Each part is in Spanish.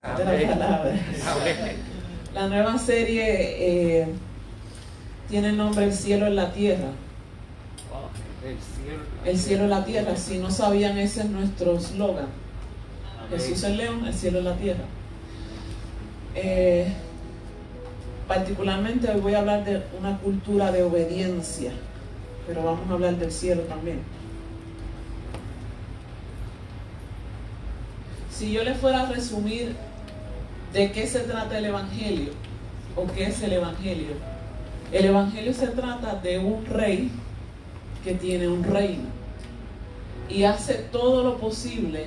de la palabra. La nueva serie tiene el nombre El cielo en la tierra. El cielo en la tierra. Si no sabían, ese es nuestro eslogan. Jesús el león, el cielo en la tierra. Particularmente hoy voy a hablar de una cultura de obediencia, pero vamos a hablar del cielo también. Si yo le fuera a resumir de qué se trata el Evangelio, o qué es el Evangelio se trata de un rey que tiene un reino y hace todo lo posible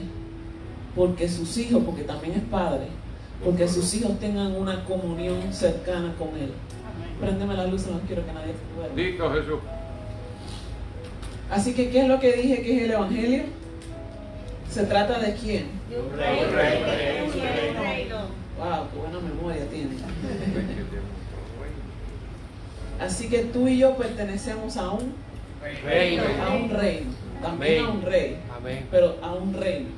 porque sus hijos, porque también es padre, porque sus hijos tengan una comunión cercana con él. Préndeme la luz, no quiero que nadie se duerma. Dijo Jesús. Así que, ¿qué es lo que dije que es el Evangelio? ¿Se trata de quién? De un reino. Wow, qué buena memoria tiene. Así que tú y yo pertenecemos a un reino, también a un rey, pero a un reino.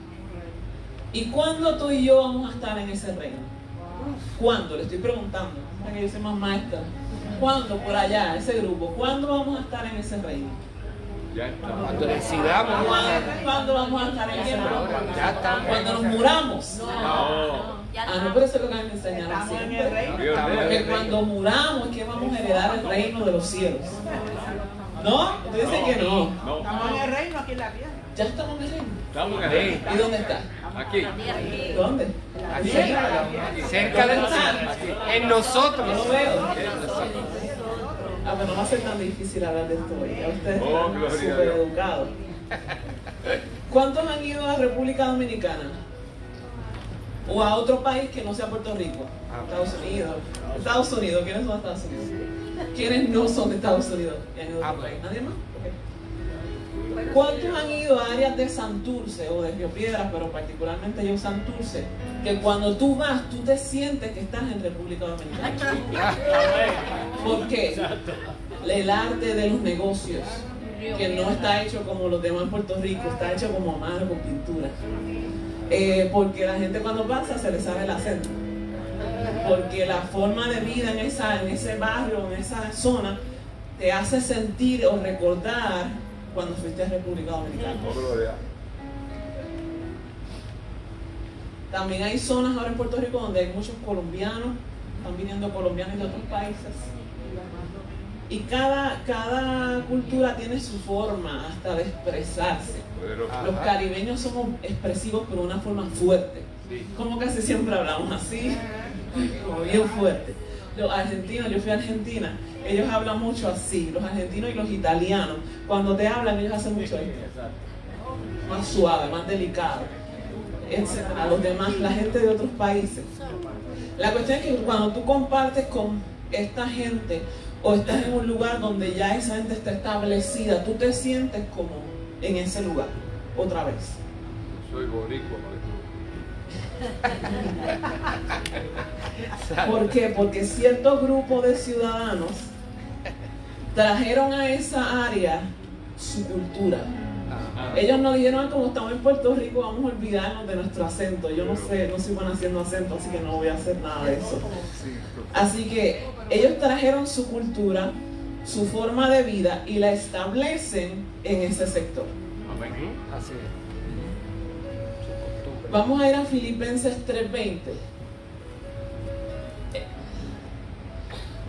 ¿Y cuándo tú y yo vamos a estar en ese reino? ¿Cuándo? Le estoy preguntando, para que yo soy más maestra. ¿Cuándo? Por allá, ese grupo. ¿Cuándo vamos a estar en ese reino? Ya está. Cuando decidamos. ¿Cuándo vamos a estar en ese reino? Ya estamos. Cuando nos muramos. No. No, pero eso es lo que me enseñaron siempre. Que cuando muramos es que vamos a heredar el reino de los cielos. ¿No? Ustedes dicen que no. No. Estamos en el reino aquí en la tierra. Ya estamos en el reino. Estamos en el reino. ¿Y dónde está? Aquí. ¿Dónde? Aquí, cerca de nosotros. En nosotros. No lo veo. Pero no va a ser tan difícil hablar de esto hoy. Ya ustedes Oh, están gloria a súper Dios. educados. ¿Cuántos han ido a República Dominicana? ¿O a otro país que no sea Puerto Rico? Estados Unidos. Estados Unidos. ¿Quiénes son de Estados Unidos? ¿Quiénes no son de Estados Unidos? ¿Nadie más? Okay. ¿Cuántos han ido a áreas de Santurce o de Río Piedras, pero particularmente yo Santurce, que cuando tú vas, tú te sientes que estás en República Dominicana? ¿Por qué? El arte de los negocios, que no está hecho como los demás en Puerto Rico, está hecho como a mano con pintura. Porque la gente cuando pasa se le sale el acento. Porque la forma de vida en ese barrio, en esa zona, te hace sentir o recordar cuando fuiste a República Dominicana. Oh, gloria. También hay zonas ahora en Puerto Rico donde hay muchos colombianos, están viniendo colombianos de otros países. Y cada cultura tiene su forma hasta de expresarse. Los caribeños somos expresivos pero de una forma fuerte. Como casi siempre hablamos así, como bien fuerte. Los argentinos, yo fui a Argentina, ellos hablan mucho así, los argentinos y los italianos. Cuando te hablan, ellos hacen mucho esto. Más suave, más delicado, etcétera. Los demás, la gente de otros países. La cuestión es que cuando tú compartes con esta gente o estás en un lugar donde ya esa gente está establecida, tú te sientes como en ese lugar, otra vez. Soy boricua. ¿Por qué? Porque cierto grupo de ciudadanos trajeron a esa área su cultura. Ellos nos dijeron, como estamos en Puerto Rico, vamos a olvidarnos de nuestro acento. Yo no sé, no soy buena haciendo acento, así que no voy a hacer nada de eso. Así que ellos trajeron su cultura, su forma de vida y la establecen en ese sector. Así es. Vamos a ir a Filipenses 3:20.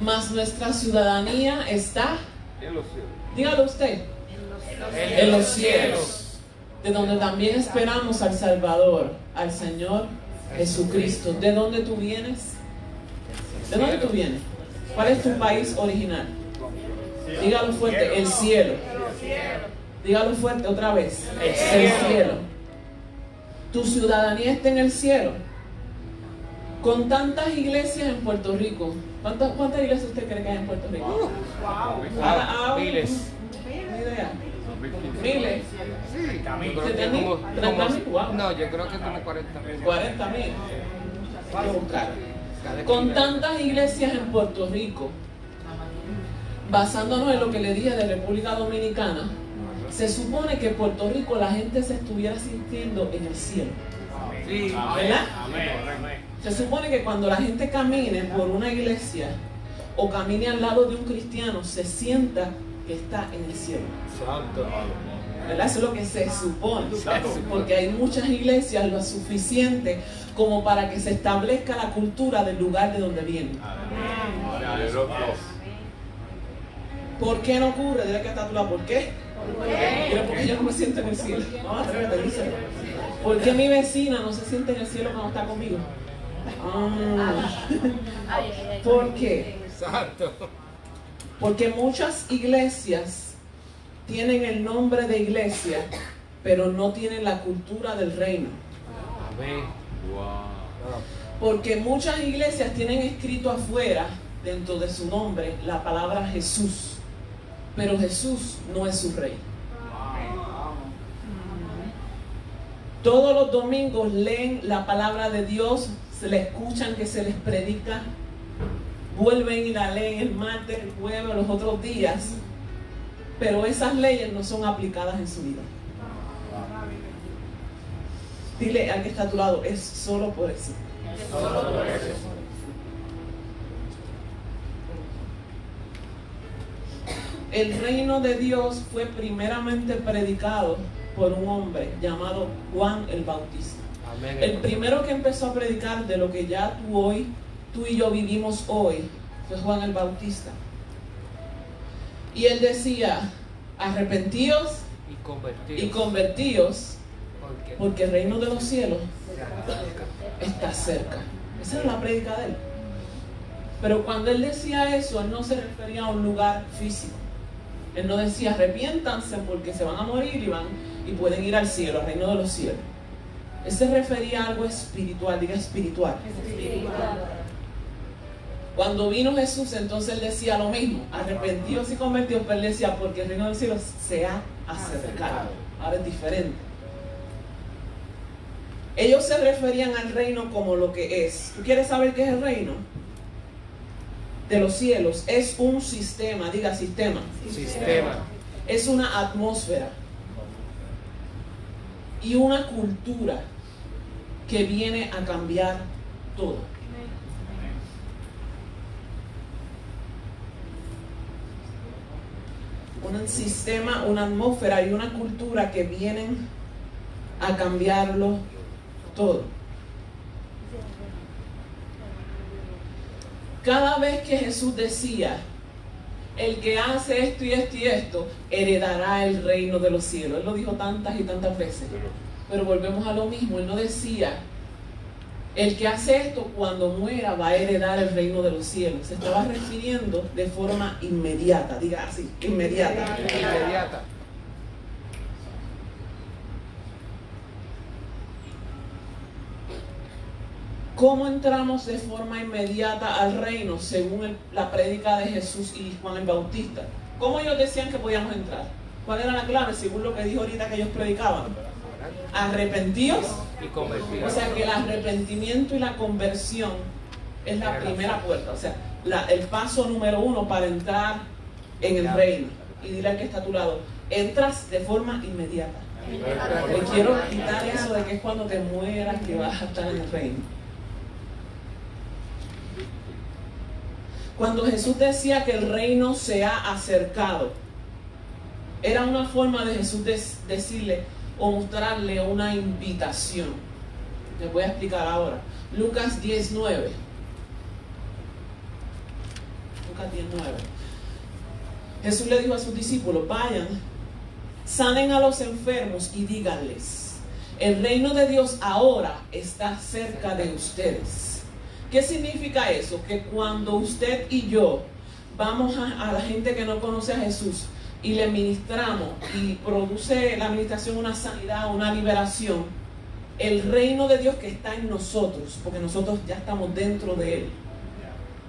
Mas nuestra ciudadanía está, En los cielos. dígalo usted, en los cielos, de donde también esperamos al Salvador, al Señor Jesucristo. ¿De dónde tú vienes? ¿De dónde tú vienes? ¿Cuál es tu país original? Dígalo fuerte, el cielo. Dígalo fuerte otra vez, el cielo. Tu ciudadanía está en el cielo. Con tantas iglesias en Puerto Rico, ¿cuántas iglesias usted cree que hay en Puerto Rico? Miles. Ni idea. Miles. Sí. 70,000, 30,000, wow. No, yo creo que como 40,000. 40,000. Hay que buscar. Con tantas iglesias en Puerto Rico, basándonos en lo que le dije de República Dominicana, se supone que en Puerto Rico la gente se estuviera sintiendo en el cielo. Sí. ¿Verdad? Se supone que cuando la gente camine por una iglesia o camine al lado de un cristiano, se sienta que está en el cielo. Santo. ¿Verdad? Eso es lo que se supone. Exacto. Porque hay muchas iglesias lo suficiente como para que se establezca la cultura del lugar de donde vienen. ¿Por qué no ocurre? Dile que está a tu lado. ¿Por qué? Mira, porque yo no me siento en el cielo. No, atrévete, díselo. ¿Por qué mi vecina no se siente en el cielo cuando está conmigo? ¿Por qué? Santo. Porque muchas iglesias tienen el nombre de iglesia, pero no tienen la cultura del reino. Amén. Wow. Porque muchas iglesias tienen escrito afuera, dentro de su nombre, la palabra Jesús. Pero Jesús no es su rey. Todos los domingos leen la palabra de Dios, se le escuchan que se les predica, vuelven y la leen el martes, el jueves, los otros días, pero esas leyes no son aplicadas en su vida. Dile al que está a tu lado, es solo por eso. El reino de Dios fue primeramente predicado por un hombre llamado Juan el Bautista. Amén. El primero que empezó a predicar de lo que ya tú y yo vivimos hoy, fue Juan el Bautista. Y él decía, arrepentíos y convertíos, porque el reino de los cielos está cerca. Esa era la prédica de él. Pero cuando él decía eso, él no se refería a un lugar físico. Él no decía arrepiéntanse porque se van a morir y pueden ir al cielo, al reino de los cielos. Él se refería a algo espiritual, diga espiritual. Cuando vino Jesús, entonces él decía lo mismo, arrepentidos y convertidos, pero él decía porque el reino de los cielos se ha acercado. Ahora es diferente. Ellos se referían al reino como lo que es. ¿Tú quieres saber qué es el reino de los cielos? Es un sistema, diga sistema. Sistema. Es una atmósfera y una cultura que viene a cambiar todo. Un sistema, una atmósfera y una cultura que vienen a cambiarlo todo. Cada vez que Jesús decía, el que hace esto y esto y esto, heredará el reino de los cielos. Él lo dijo tantas y tantas veces. Pero volvemos a lo mismo. Él no decía, el que hace esto cuando muera va a heredar el reino de los cielos. Se estaba refiriendo de forma inmediata. Diga así, inmediata. Inmediata. ¿Cómo entramos de forma inmediata al reino según la prédica de Jesús y Juan el Bautista? ¿Cómo ellos decían que podíamos entrar? ¿Cuál era la clave según lo que dijo ahorita que ellos predicaban? Arrepentíos Y convertidos. O sea que el arrepentimiento y la conversión es la primera puerta, o sea, el paso número 1 para entrar en el reino. Y dile al que está a tu lado, entras de forma inmediata. Porque quiero quitar eso de que es cuando te mueras que vas a estar en el reino. Cuando Jesús decía que el reino se ha acercado, era una forma de Jesús decirle o mostrarle una invitación. Les voy a explicar ahora. Lucas 10:9. Lucas 10:9. Jesús le dijo a sus discípulos, vayan, sanen a los enfermos y díganles, el reino de Dios ahora está cerca de ustedes. ¿Qué significa eso? Que cuando usted y yo vamos a la gente que no conoce a Jesús y le ministramos y produce la administración una sanidad, una liberación, el reino de Dios que está en nosotros, porque nosotros ya estamos dentro de Él,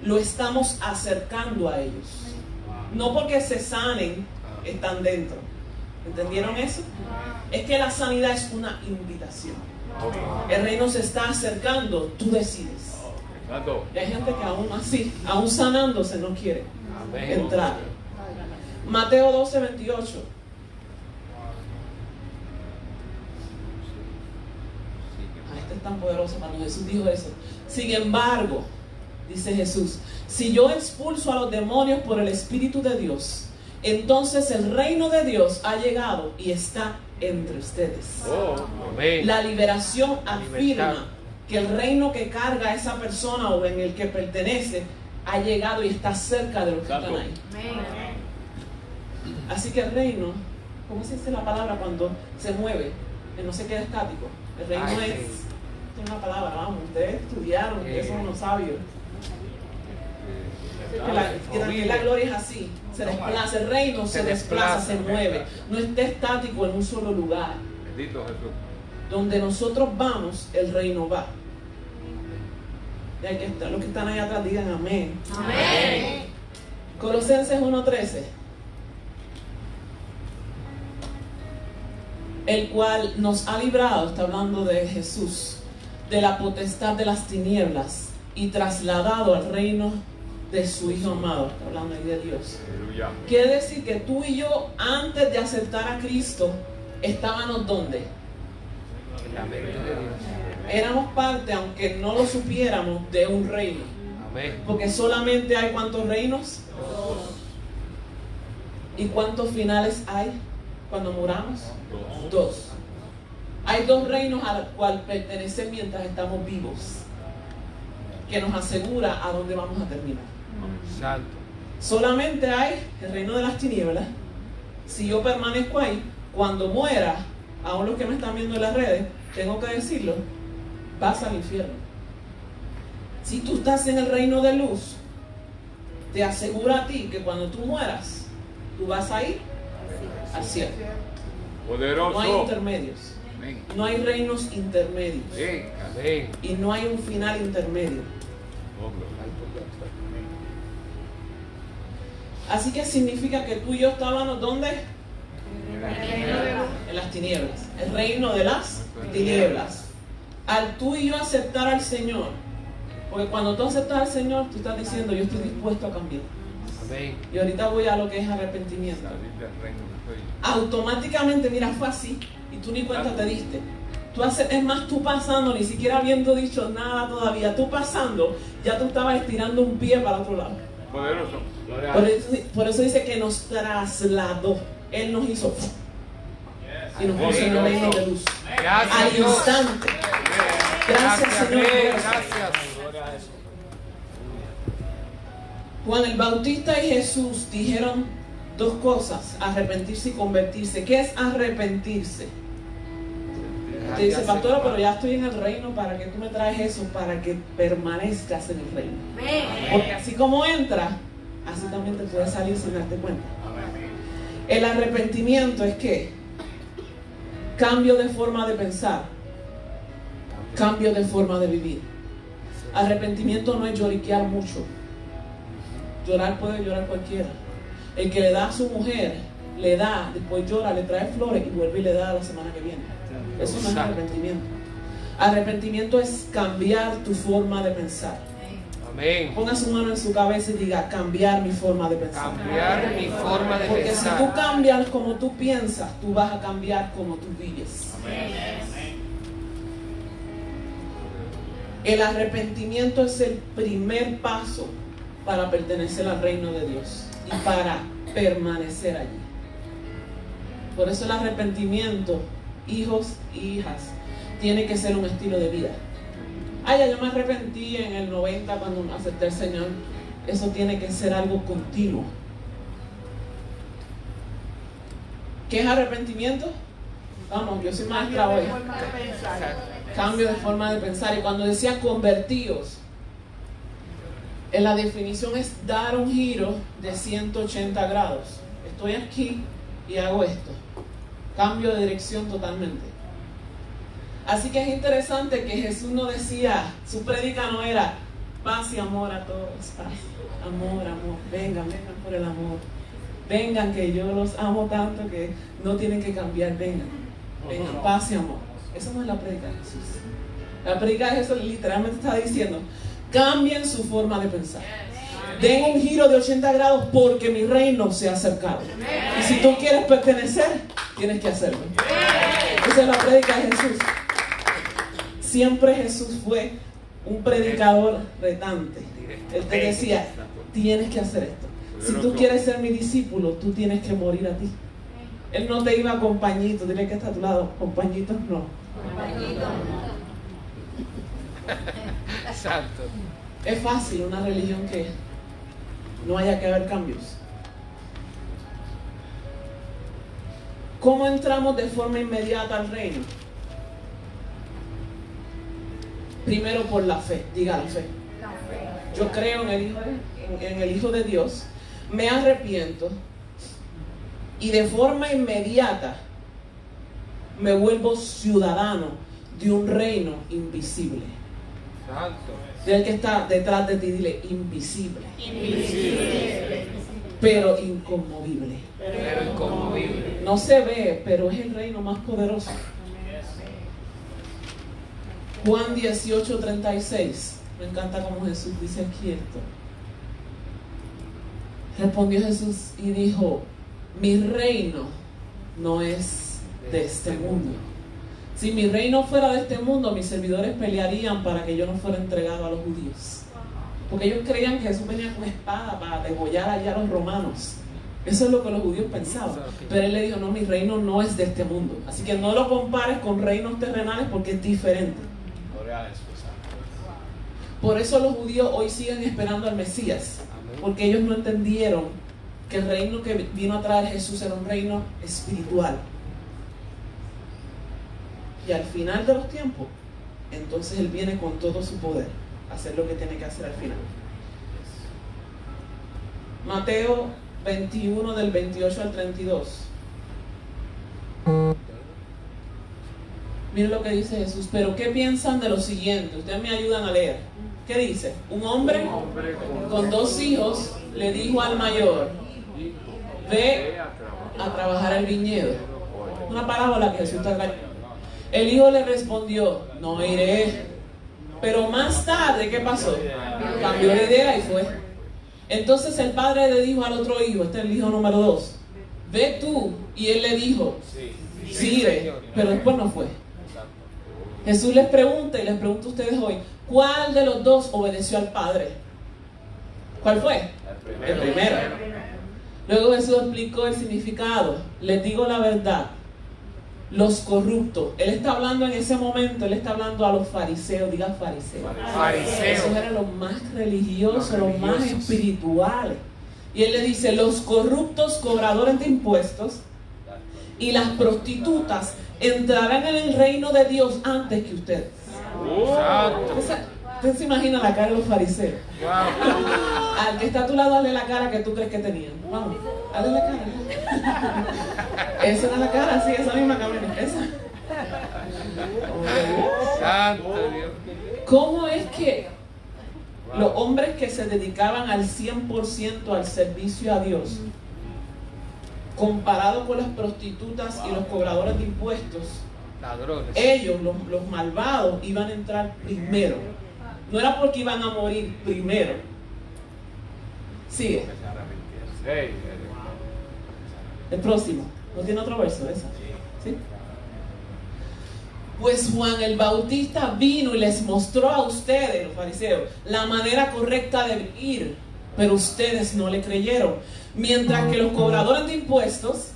lo estamos acercando a ellos. No porque se sanen, están dentro. ¿Entendieron eso? Es que la sanidad es una invitación. El reino se está acercando, tú decides. Y hay gente que aún así, aún sanándose, no quiere entrar. Mateo 12:28. tan poderoso cuando Jesús dijo eso. Sin embargo, dice Jesús, si yo expulso a los demonios por el Espíritu de Dios, entonces el reino de Dios ha llegado y está entre ustedes. La liberación afirma que el reino que carga esa persona o en el que pertenece ha llegado y está cerca de los que están ahí. Así que el reino, ¿cómo se dice la palabra cuando se mueve? Que no se queda estático. El reino es una palabra, vamos, ustedes estudiaron, ustedes son unos sabios. Que la gloria es así, se desplaza, el reino se desplaza, se mueve, no está estático en un solo lugar. Bendito Jesús. Donde nosotros vamos, el reino va. Ya que los que están ahí atrás digan amén. Amén. Colosenses 1:13. El cual nos ha librado, está hablando de Jesús, de la potestad de las tinieblas y trasladado al reino de su Hijo amado. Está hablando ahí de Dios. Aleluya. Quiere decir que tú y yo, antes de aceptar a Cristo, estábamos ¿dónde? La mente de Dios. Éramos parte, aunque no lo supiéramos, de un reino. Amén. Porque solamente hay ¿cuántos reinos? ¿Y cuántos finales hay cuando muramos? Dos. Hay dos reinos a los cuales pertenecen mientras estamos vivos, que nos asegura a dónde vamos a terminar. Santo. Solamente hay el reino de las tinieblas. Si yo permanezco ahí, cuando muera, aún los que me están viendo en las redes, tengo que decirlo, vas al infierno. Si tú estás en el reino de luz, te asegura a ti que cuando tú mueras, tú vas a ir al cielo. Poderoso. No hay intermedios. Amén. No hay reinos intermedios. Amén. Y no hay un final intermedio. Oh, gloria. Así que significa que tú y yo estábamos ¿dónde? En las tinieblas. El reino de las tinieblas. Al tú y yo aceptar al Señor, porque cuando tú aceptas al Señor, tú estás diciendo, yo estoy dispuesto a cambiar. Amén. Y ahorita voy a lo que es arrepentimiento. Salir del reino que estoy. Automáticamente, mira, fue así y tú ni cuenta te diste. Tú haces, es más, tú pasando, ni siquiera habiendo dicho nada todavía, tú pasando, ya tú estabas estirando un pie para otro lado. Poderoso. Por eso dice que nos trasladó. Él nos hizo y nos puso en el reino de luz. Gracias, Al Dios. instante. Gracias, Señor. Amén. Por eso. Gracias. Juan el Bautista y Jesús dijeron dos cosas: arrepentirse y convertirse. ¿Qué es arrepentirse? Te dice, pastora, pero ya estoy en el reino, ¿para que tú me traes eso? Para que permanezcas en el reino. Porque así como entras, así también te puedes salir sin darte cuenta. El arrepentimiento es ¿qué? Cambio de forma de pensar, cambio de forma de vivir. Arrepentimiento no es lloriquear mucho. Llorar puede llorar cualquiera. El que le da a su mujer, le da, después llora, le trae flores y vuelve y le da la semana que viene. Eso no es arrepentimiento. Arrepentimiento es cambiar tu forma de pensar. Amén. Ponga su mano en su cabeza y diga, cambiar mi forma de pensar. Cambiar mi forma de Porque si pensar. tú cambias como tú piensas, tú vas a cambiar como tú vives. El arrepentimiento es el primer paso para pertenecer al reino de Dios y para permanecer allí. Por eso el arrepentimiento, hijos y hijas, tiene que ser un estilo de vida. Ya yo me arrepentí en el 90 cuando acepté al Señor. Eso tiene que ser algo continuo. ¿Qué es arrepentimiento? Vamos, yo soy maestra hoy. Cambio de forma de pensar. Y cuando decía convertidos, en la definición es dar un giro de 180 grados. Estoy aquí y hago esto. Cambio de dirección totalmente. Así que es interesante que Jesús no decía, su prédica no era paz y amor a todos, paz, amor, amor, vengan por el amor, vengan que yo los amo tanto que no tienen que cambiar, vengan, paz y amor. Eso no es la prédica de Jesús. La prédica de Jesús literalmente está diciendo, cambien su forma de pensar. Den un giro de 80 grados porque mi reino se ha acercado. Y si tú quieres pertenecer, tienes que hacerlo. Esa es la prédica de Jesús. Siempre Jesús fue un predicador retante. Él te decía, tienes que hacer esto. Si tú quieres ser mi discípulo, tú tienes que morir a ti. Él no te iba con pañitos. Dile que está a tu lado. Con pañitos no. Exacto. Es fácil una religión que no haya que haber cambios. ¿Cómo entramos de forma inmediata al reino? Primero por la fe. Diga la fe. Yo creo en el Hijo de Dios. Me arrepiento. Y de forma inmediata me vuelvo ciudadano de un reino invisible. Exacto. Del que está detrás de ti, dile invisible. Pero inconmovible. Pero inconmovible. No se ve, pero es el reino más poderoso. Juan 18:36. Me encanta cómo Jesús dice aquí esto. Respondió Jesús y dijo: mi reino no es de este mundo. Si mi reino fuera de este mundo, mis servidores pelearían para que yo no fuera entregado a los judíos. Porque ellos creían que Jesús venía con espada para degollar allá a los romanos. Eso es lo que los judíos pensaban. Pero él le dijo: no, mi reino no es de este mundo. Así que no lo compares con reinos terrenales porque es diferente. Por eso los judíos hoy siguen esperando al Mesías. Porque ellos no entendieron que el reino que vino a traer Jesús era un reino espiritual. Y al final de los tiempos, entonces Él viene con todo su poder a hacer lo que tiene que hacer al final. Mateo 21 del 28 al 32. Miren lo que dice Jesús. Pero ¿qué piensan de lo siguiente? Ustedes me ayudan a leer. ¿Qué dice? Un hombre con 2 hijos le dijo al mayor: ve a trabajar el viñedo. Una parábola que Jesús está hablando. El hijo le respondió: no iré. Pero más tarde, ¿qué pasó? Cambió de idea y fue. Entonces el padre le dijo al otro hijo, este es el hijo número 2, ve tú. Y él le dijo: sí, ve. Pero después no fue. Jesús les pregunta, y les pregunto a ustedes hoy: ¿cuál de los 2 obedeció al padre? ¿Cuál fue? El primero. Luego Jesús explicó el significado. Les digo la verdad, los corruptos, Él está hablando en ese momento, Él está hablando a los fariseos. Diga fariseos. Esos eran los más religiosos, los más espirituales. Y Él le dice: los corruptos cobradores de impuestos y las prostitutas entrarán en el reino de Dios antes que ustedes. ¿Usted se imagina la cara de los fariseos? Al que está a tu lado, hazle la cara que tú crees que tenían. Vamos, hazle la cara. Esa era la cara, sí, esa misma camina. Esa. Santo Dios. ¿Cómo es que los hombres que se dedicaban al 100% al servicio a Dios, comparado con las prostitutas y los cobradores de impuestos, Ladrones. ellos, los malvados, iban a entrar primero? No era porque iban a morir primero. Sigue. El próximo. ¿No tiene otro verso esa? ¿Sí? Pues Juan el Bautista vino y les mostró a ustedes, los fariseos, la manera correcta de vivir, pero ustedes no le creyeron. Mientras que los cobradores de impuestos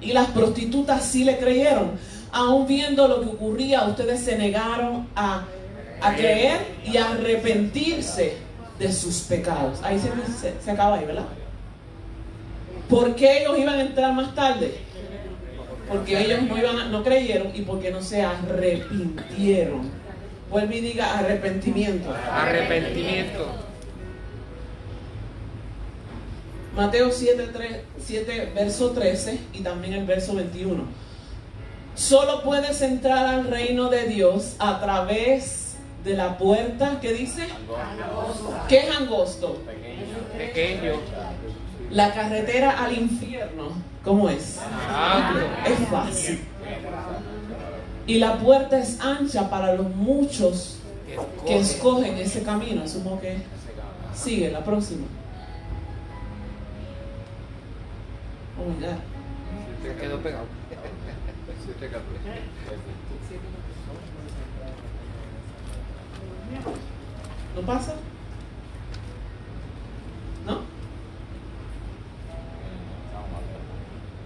y las prostitutas sí le creyeron. Aún viendo lo que ocurría, ustedes se negaron a creer y a arrepentirse de sus pecados. Ahí se acaba ahí, ¿verdad? ¿Por qué ellos iban a entrar más tarde? Porque ellos no creyeron y porque no se arrepintieron. Vuelve y diga arrepentimiento. Arrepentimiento. Mateo 7, verso 13 y también el verso 21. Solo puedes entrar al reino de Dios a través de la puerta, ¿qué dice? Angosto. ¿Qué es angosto? Pequeño. La carretera al infierno, ¿cómo es? Es fácil. Y la puerta es ancha para los muchos que escogen ese camino. Asumo que sigue la próxima. Oh my God. Se quedó pegado. ¿No pasa? ¿No?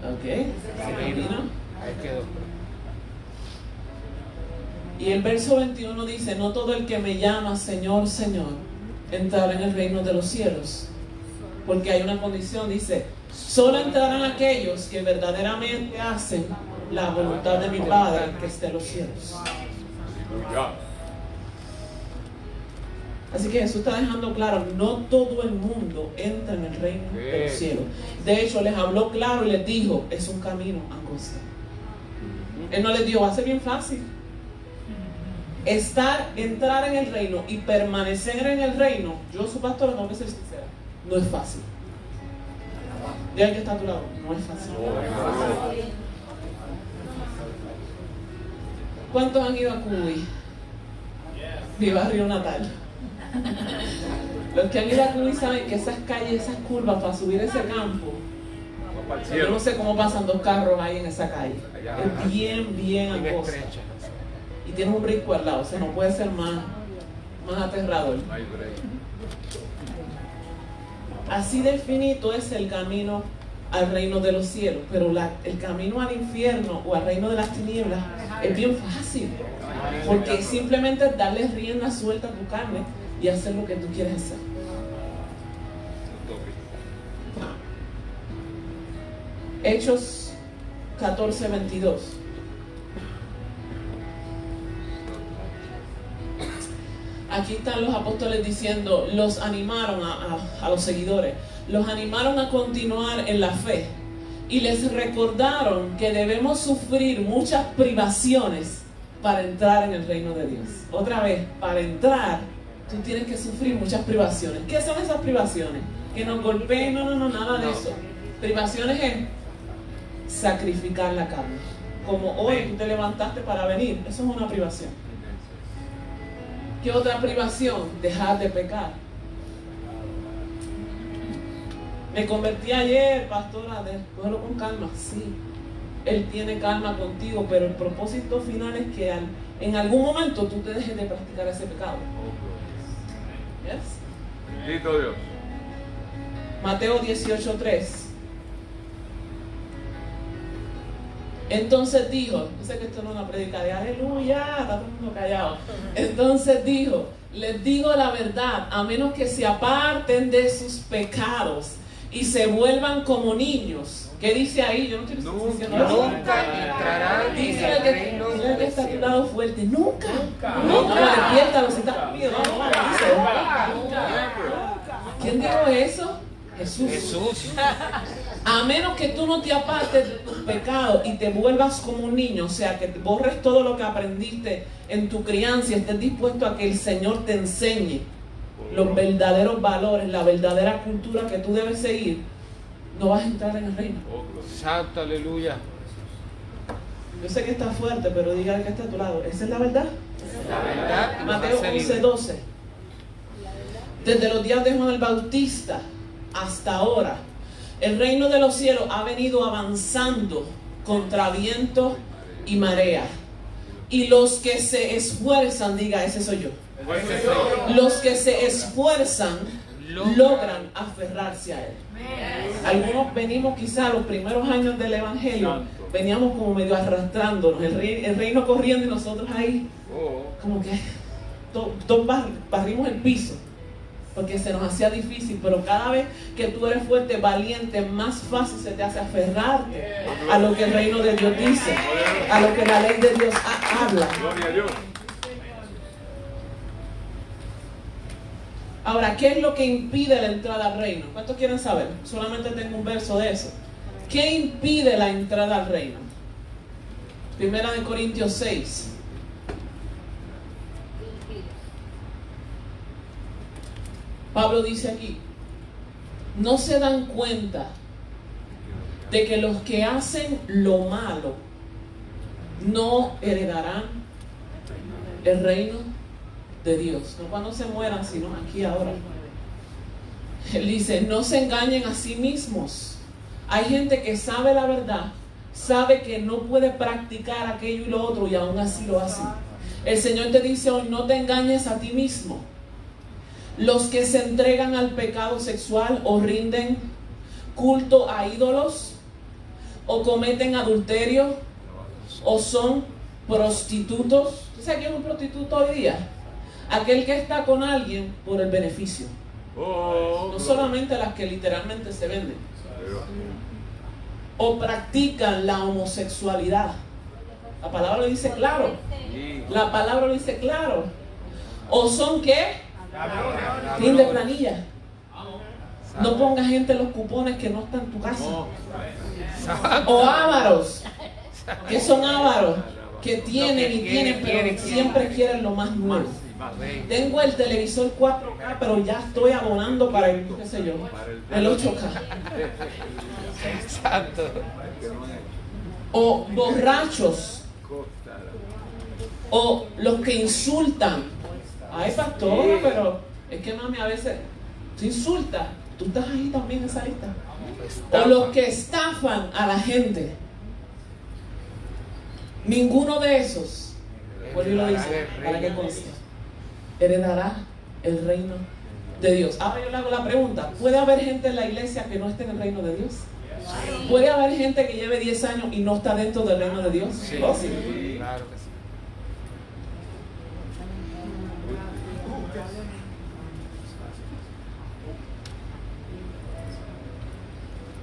Ok. Ahí quedó. Y el verso 21 dice, no todo el que me llama Señor, Señor, entrará en el reino de los cielos. Porque hay una condición, dice, solo entrarán aquellos que verdaderamente hacen la voluntad de mi Padre que está en los cielos. Aleluya. Así que Jesús está dejando claro, no todo el mundo entra en el reino de los cielos. De hecho, les habló claro y les dijo, es un camino angosto. Él no les dijo, va a ser bien fácil. Entrar en el reino y permanecer en el reino, yo su pastor tengo que ser sincera, no es fácil. Diga que está a tu lado, no es fácil. ¿Cuántos han ido a Cuy? Mi barrio natal. Los que han ido a Cuy saben que esas calles, esas curvas para subir ese campo, yo no sé cómo pasan dos carros ahí en esa calle. Es bien angosta. Y tiene un brinco al lado, o sea, no puede ser más aterrador. Así de finito es el camino al reino de los cielos, pero el camino al infierno o al reino de las tinieblas es bien fácil, porque simplemente es darle rienda suelta a tu carne y hacer lo que tú quieres hacer. Hechos 14:22. Aquí están los apóstoles diciendo, los animaron a los seguidores, los animaron a continuar en la fe y les recordaron que debemos sufrir muchas privaciones para entrar en el reino de Dios. Otra vez, para entrar, tú tienes que sufrir muchas privaciones. ¿Qué son esas privaciones? Que nos golpeen, no, nada de eso. Privaciones es sacrificar la carne. Como hoy tú te levantaste para venir, eso es una privación. ¿Qué otra privación? Dejar de pecar. Me convertí ayer, pastora, cógelo con calma. Sí, Él tiene calma contigo, pero el propósito final es que en algún momento tú te dejes de practicar ese pecado. ¿Yes? Bendito Dios. Mateo 18:3. Entonces dijo, yo sé que esto no es una predica de aleluya, está todo el mundo callado. Entonces dijo, les digo la verdad, a menos que se aparten de sus pecados y se vuelvan como niños. ¿Qué dice ahí? Yo no estoy diciendo eso. Nunca entrarán en Dice el el que reino tiene de que los estar a tu cielos. lado fuerte. Nunca. Nunca. Despiértalo si estás dormido. ¿Quién dijo eso? Jesús. A menos que tú no te apartes de tus pecados y te vuelvas como un niño, o sea, que borres todo lo que aprendiste en tu crianza y estés dispuesto a que el Señor te enseñe los verdaderos valores, la verdadera cultura que tú debes seguir, no vas a entrar en el reino. Santo, aleluya. Yo sé que está fuerte, pero diga que está a tu lado. ¿Esa es la verdad? La verdad que nos Mateo hace libres. 11:12. Desde los días de Juan el Bautista hasta ahora, el reino de los cielos ha venido avanzando contra viento y marea. Y los que se esfuerzan, diga, ese soy yo. Los que se esfuerzan logran aferrarse a Él. Algunos venimos quizás los primeros años del Evangelio, veníamos como medio arrastrándonos, el reino corriendo y nosotros ahí, como que todos barrimos el piso, porque se nos hacía difícil, pero cada vez que tú eres fuerte, valiente, más fácil se te hace aferrarte a lo que el reino de Dios dice, a lo que la ley de Dios habla. Gloria a Dios. Ahora, ¿qué es lo que impide la entrada al reino? ¿Cuántos quieren saber? Solamente tengo un verso de eso. ¿Qué impide la entrada al reino? Primera de Corintios 6. Pablo dice aquí, no se dan cuenta de que los que hacen lo malo no heredarán el reino de Dios. No cuando se mueran, sino aquí ahora. Él dice, no se engañen a sí mismos. Hay gente que sabe la verdad, sabe que no puede practicar aquello y lo otro y aún así lo hace. El Señor te dice hoy, no te engañes a ti mismo. Los que se entregan al pecado sexual o rinden culto a ídolos o cometen adulterio o son prostitutos. ¿Tú sabes quién es un prostituto hoy día? Aquel que está con alguien por el beneficio. No solamente las que literalmente se venden. O practican la homosexualidad. La palabra lo dice claro. La palabra lo dice claro. O son ¿qué? Fin de planilla. No pongas gente en los cupones que no están en tu casa. O ávaros. ¿Qué son ávaros? Que tienen y tienen, pero siempre quieren lo más nuevo. Tengo el televisor 4K, pero ya estoy abonando para el, qué sé yo, el 8K. Exacto. O borrachos. O los que insultan. Ay, pastor, pero es que mami, a veces tú insultas. Tú estás ahí también en esa lista. O los que estafan a la gente. Ninguno de esos, por ahí lo dice, para que conste, heredará el reino de Dios. Ahora yo le hago la pregunta: ¿puede haber gente en la iglesia que no esté en el reino de Dios? ¿Puede haber gente que lleve 10 años y no está dentro del reino de Dios? Sí, ¿Oh, sí? claro que sí.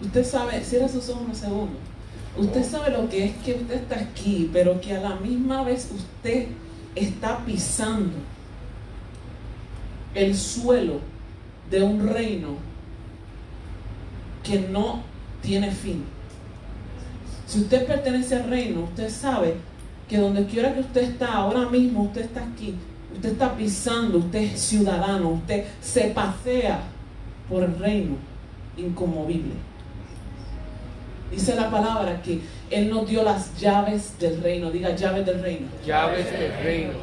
Usted sabe, cierra sus ojos un segundo. Usted sabe lo que es que usted está aquí, pero que a la misma vez usted está pisando el suelo de un reino que no tiene fin. Si usted pertenece al reino, usted sabe que donde quiera que usted está, ahora mismo usted está aquí, usted está pisando, usted es ciudadano, usted se pasea por el reino inconmovible. Dice la palabra que Él nos dio las llaves del reino. Diga, llaves del reino. Llaves del reino.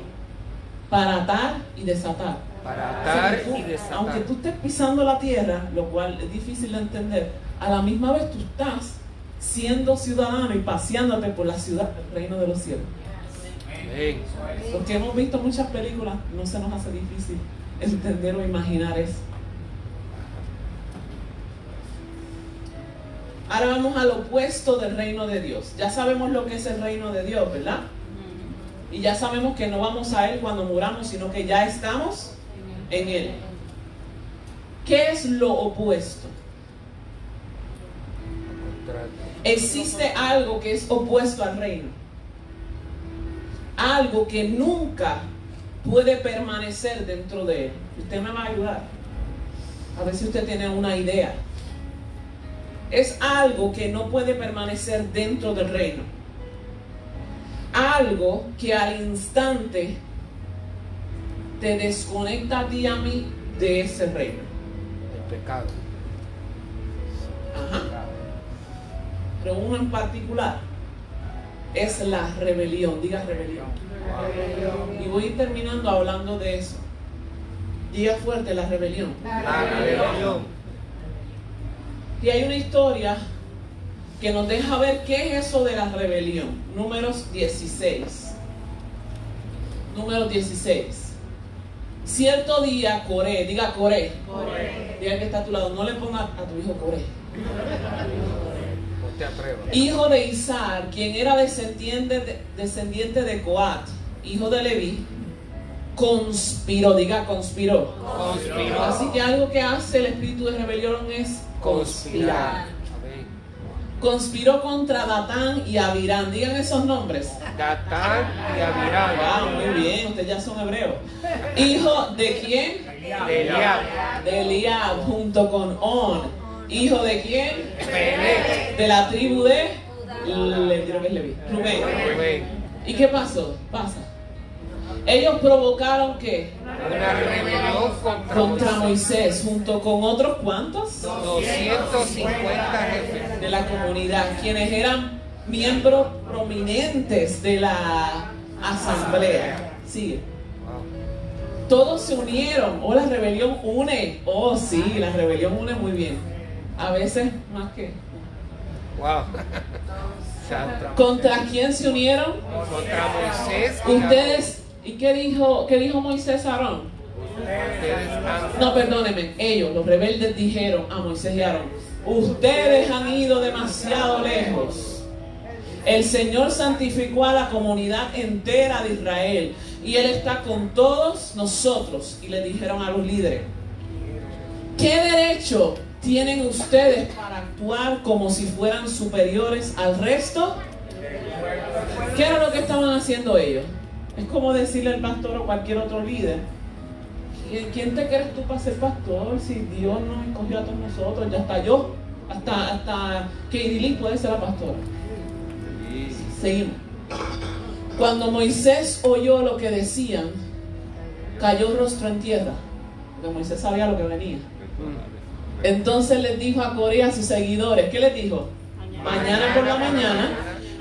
Para atar y desatar. Para atar o sea, y desatar. Aunque tú estés pisando la tierra, lo cual es difícil de entender, a la misma vez tú estás siendo ciudadano y paseándote por la ciudad del reino de los cielos. Amén. Porque hemos visto muchas películas, no se nos hace difícil entender o imaginar eso. Ahora vamos al opuesto del reino de Dios. Ya sabemos lo que es el reino de Dios, ¿verdad? Y ya sabemos que no vamos a Él cuando muramos, sino que ya estamos en Él. ¿Qué es lo opuesto? Existe algo que es opuesto al reino. Algo que nunca puede permanecer dentro de Él. Usted me va a ayudar. A ver si usted tiene una idea. Es algo que no puede permanecer dentro del reino. Algo que al instante te desconecta a ti y a mí de ese reino. El pecado. Ajá. Pero uno en particular es la rebelión. Diga rebelión. Y voy a ir terminando hablando de eso. Diga fuerte, la rebelión. La rebelión. Y hay una historia que nos deja ver qué es eso de la rebelión. Números 16. Números 16. Cierto día Coré, diga Coré. Diga que está a tu lado, no le ponga a tu hijo Coré. Ponte a prueba. Hijo de Isar, quien era descendiente de Coat, hijo de Leví, conspiró, diga conspiró. Conspiró. Así que algo que hace el espíritu de rebelión es conspirar. Amén. Conspiró contra Datán y Abirán. Digan esos nombres. Datán y Abiram. Wow, muy bien, ustedes ya son hebreos. Hijo de quién? De Eliab. De Eliab, junto con On. Hijo de quién? Pelec. De la tribu de Leví. Rubén. Rubén. ¿Y qué pasó? Ellos provocaron ¿qué? Una rebelión Contra Moisés, junto con otros ¿cuántos? 250 jefes. De la comunidad, quienes eran miembros prominentes de la asamblea. Sigue. Wow. Todos se unieron. Oh, la rebelión une. Oh, sí, la rebelión une muy bien. A veces más que. Wow. Santo. ¿Contra quién se unieron? Contra Moisés. Ustedes ¿Y qué dijo Moisés a Aarón? No, perdónenme, ellos, los rebeldes, dijeron a Moisés y a Aarón: ustedes han ido demasiado lejos. El Señor santificó a la comunidad entera de Israel y Él está con todos nosotros. Y le dijeron a los líderes: ¿qué derecho tienen ustedes para actuar como si fueran superiores al resto? ¿Qué era lo que estaban haciendo ellos? Es como decirle al pastor o cualquier otro líder: ¿quién te crees tú para ser pastor? Si Dios nos escogió a todos nosotros, ya está yo, hasta Katie Lee puede ser la pastora. Seguimos. Cuando Moisés oyó lo que decían, cayó rostro en tierra, porque Moisés sabía lo que venía. Entonces les dijo a Coré y a sus seguidores, ¿qué les dijo? Mañana por la mañana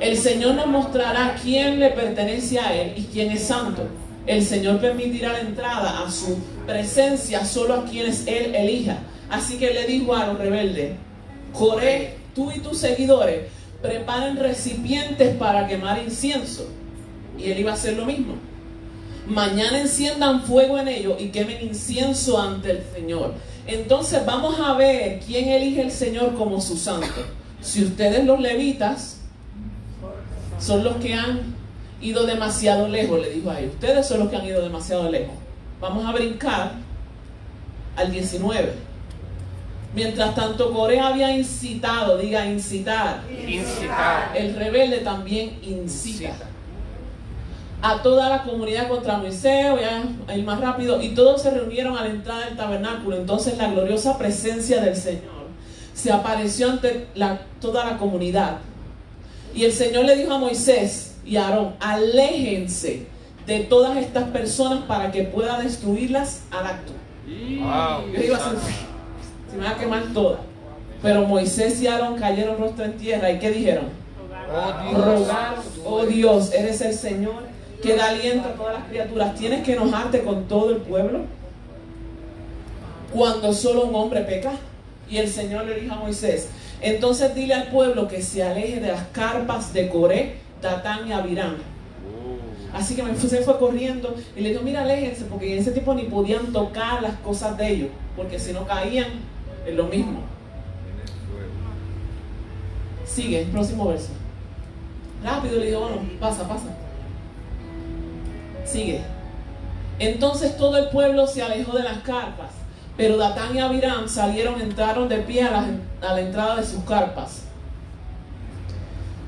el Señor nos mostrará quién le pertenece a Él y quién es santo. El Señor permitirá la entrada a su presencia solo a quienes Él elija. Así que le dijo a los rebeldes: Coré, tú y tus seguidores preparen recipientes para quemar incienso. Y él iba a hacer lo mismo. Mañana enciendan fuego en ellos y quemen incienso ante el Señor. Entonces vamos a ver quién elige el Señor como su santo. Si ustedes, los levitas, son los que han ido demasiado lejos, le dijo a ellos. Ustedes son los que han ido demasiado lejos. Vamos a brincar al 19. Mientras tanto, Coré había incitado, diga incitar. El rebelde también incita a toda la comunidad contra Moisés. Voy a ir más rápido. Y todos se reunieron a la entrada del tabernáculo. Entonces la gloriosa presencia del Señor se apareció ante toda la comunidad. Y el Señor le dijo a Moisés y a Aarón: aléjense de todas estas personas para que pueda destruirlas al acto. Wow. Yo iba a decir: se me va a quemar toda. Pero Moisés y Aarón cayeron rostro en tierra. ¿Y qué dijeron? Rogaron: oh Dios, eres el Señor que da aliento a todas las criaturas. ¿Tienes que enojarte con todo el pueblo cuando solo un hombre peca? Y el Señor le dijo a Moisés: entonces dile al pueblo que se aleje de las carpas de Coré, Datán y Abiram. Así que Moisés fue corriendo y le dijo: mira, aléjense, porque en ese tiempo ni podían tocar las cosas de ellos, porque si no caían en lo mismo. Sigue, el próximo verso. Rápido, le digo: bueno, pasa. Sigue. Entonces todo el pueblo se alejó de las carpas, pero Datán y Abiram entraron de pie a la entrada de sus carpas,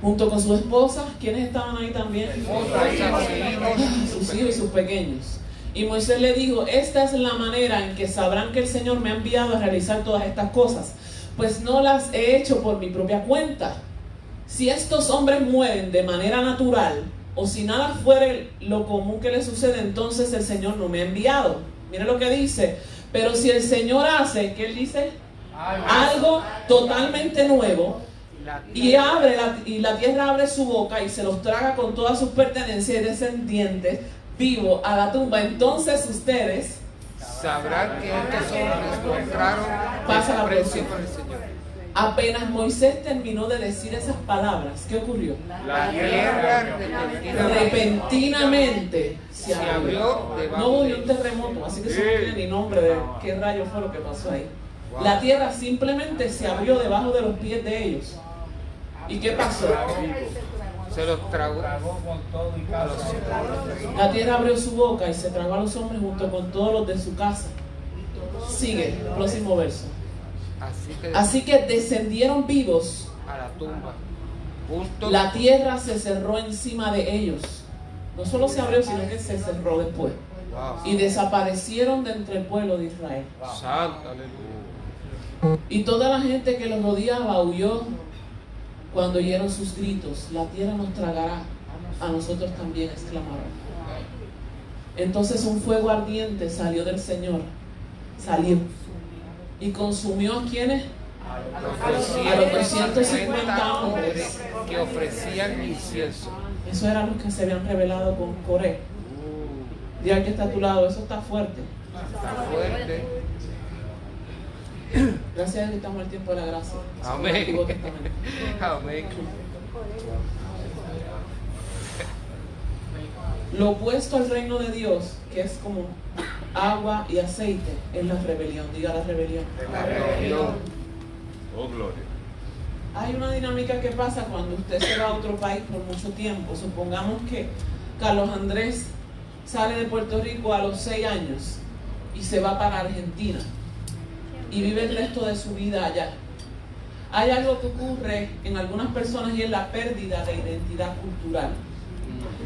junto con sus esposas. ¿Quiénes estaban ahí también? Sus hijos y sus pequeños. Y Moisés le dijo: esta es la manera en que sabrán que el Señor me ha enviado a realizar todas estas cosas, pues no las he hecho por mi propia cuenta. Si estos hombres mueren de manera natural, o si nada fuere lo común que les sucede, entonces el Señor no me ha enviado. Mira lo que dice: pero si el Señor hace, ¿qué él dice? Algo totalmente nuevo, y la tierra abre su boca y se los traga con todas sus pertenencias y descendientes vivo a la tumba, entonces ustedes sabrán que estos hombres compraron pasa la precio próxima. por el Señor. Apenas Moisés terminó de decir esas palabras, ¿qué ocurrió? La tierra Repentinamente se abrió. No debajo hubo de ni un ellos. terremoto, así que eso no tiene ni nombre de qué rayo fue lo que pasó ahí. La tierra simplemente se abrió debajo de los pies de ellos. ¿Y qué pasó? Se los tragó. La tierra abrió su boca y se tragó a los hombres junto con todos los de su casa. Sigue, próximo verso. Así que descendieron vivos a la tumba. Justo La tierra se cerró encima de ellos. No solo se abrió, sino que se cerró después. Wow. Y desaparecieron de entre el pueblo de Israel. Santo, aleluya. Y toda la gente que los rodeaba huyó cuando oyeron sus gritos. La tierra nos tragará, a nosotros también, exclamaron. Entonces un fuego ardiente salió del Señor. Salió. Y consumió ¿a quiénes? A los 250 hombres que ofrecían incienso. Esos eran los que se habían rebelado con Coré. Diga que está a tu lado, eso está fuerte. Está fuerte. Gracias a Dios que estamos en el tiempo de la gracia. Amén. Antiguo Testamento. Amén. Lo opuesto al reino de Dios, que es como agua y aceite, es la rebelión. Diga la rebelión. La rebelión. Oh, gloria. Hay una dinámica que pasa cuando usted se va a otro país por mucho tiempo. Supongamos que Carlos Andrés sale de Puerto Rico a los 6 años y se va para Argentina y vive el resto de su vida allá. Hay algo que ocurre en algunas personas y es la pérdida de identidad cultural.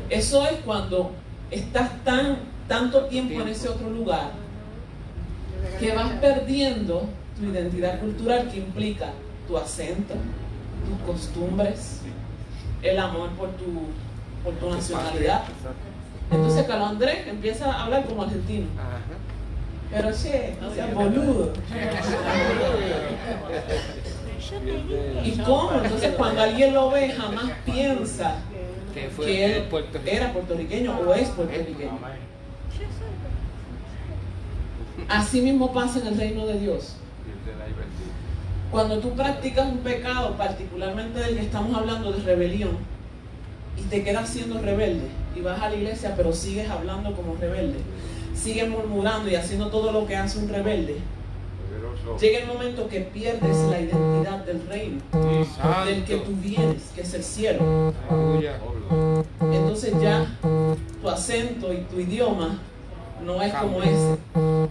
Eso es cuando estás tanto tiempo en ese otro lugar que vas perdiendo tu identidad cultural, que implica tu acento, tus costumbres, el amor por tu nacionalidad. Entonces Carlos Andrés empieza a hablar como argentino. Pero che, no seas boludo. ¿Y cómo? Entonces cuando alguien lo ve, jamás piensa que él era puertorriqueño o es puertorriqueño. Así mismo pasa en el reino de Dios. Cuando tú practicas un pecado, particularmente del que estamos hablando, de rebelión, y te quedas siendo rebelde, y vas a la iglesia pero sigues hablando como rebelde, sigues murmurando y haciendo todo lo que hace un rebelde, llega el momento que pierdes la identidad del reino, del que tú vienes, que es el cielo. Entonces ya tu acento y tu idioma no es como ese.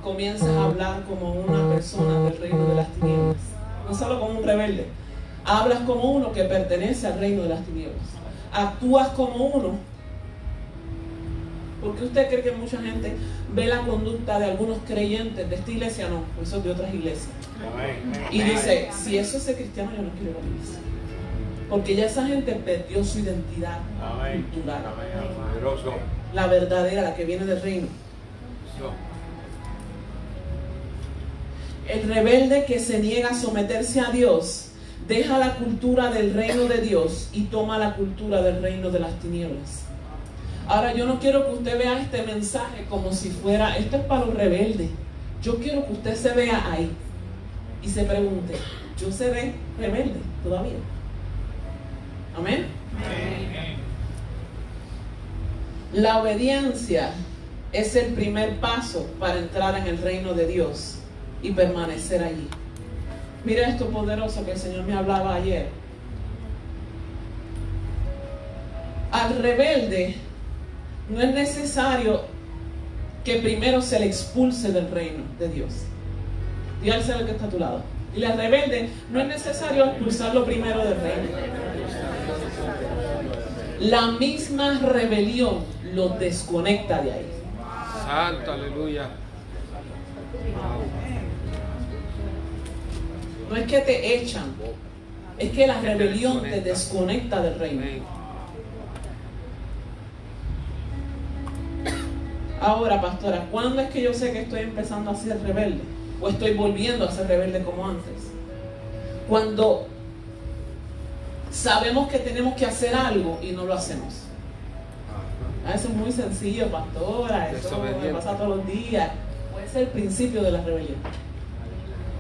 Comienzas a hablar como una persona del reino de las tinieblas. No solo como un rebelde. Hablas como uno que pertenece al reino de las tinieblas. Actúas como uno. ¿Por qué usted cree que mucha gente ve la conducta de algunos creyentes de esta iglesia? No, pues son de otras iglesias. Y dice, si eso es ser cristiano, yo no quiero ir a la iglesia. Porque ya esa gente perdió su identidad cultural. La verdadera, la que viene del reino. El rebelde que se niega a someterse a Dios deja la cultura del reino de Dios y toma la cultura del reino de las tinieblas. Ahora, yo no quiero que usted vea este mensaje como si fuera, esto es para los rebeldes. Yo quiero que usted se vea ahí y se pregunte, ¿yo seré rebelde todavía? Amén. La obediencia es el primer paso para entrar en el reino de Dios y permanecer allí. Mira esto poderoso que el Señor me hablaba ayer. Al rebelde no es necesario que primero se le expulse del reino de Dios. Dígale al que está a tu lado. Y al rebelde no es necesario expulsarlo primero del reino. La misma rebelión lo desconecta de ahí. Santo, aleluya. No es que te echan, es que la rebelión te desconecta del reino. Ahora, pastora, ¿cuándo es que yo sé que estoy empezando a ser rebelde? ¿O estoy volviendo a ser rebelde como antes? Cuando sabemos que tenemos que hacer algo y no lo hacemos. Eso es muy sencillo, pastora, eso me pasa todos los días. Puede ser el principio de la rebelión.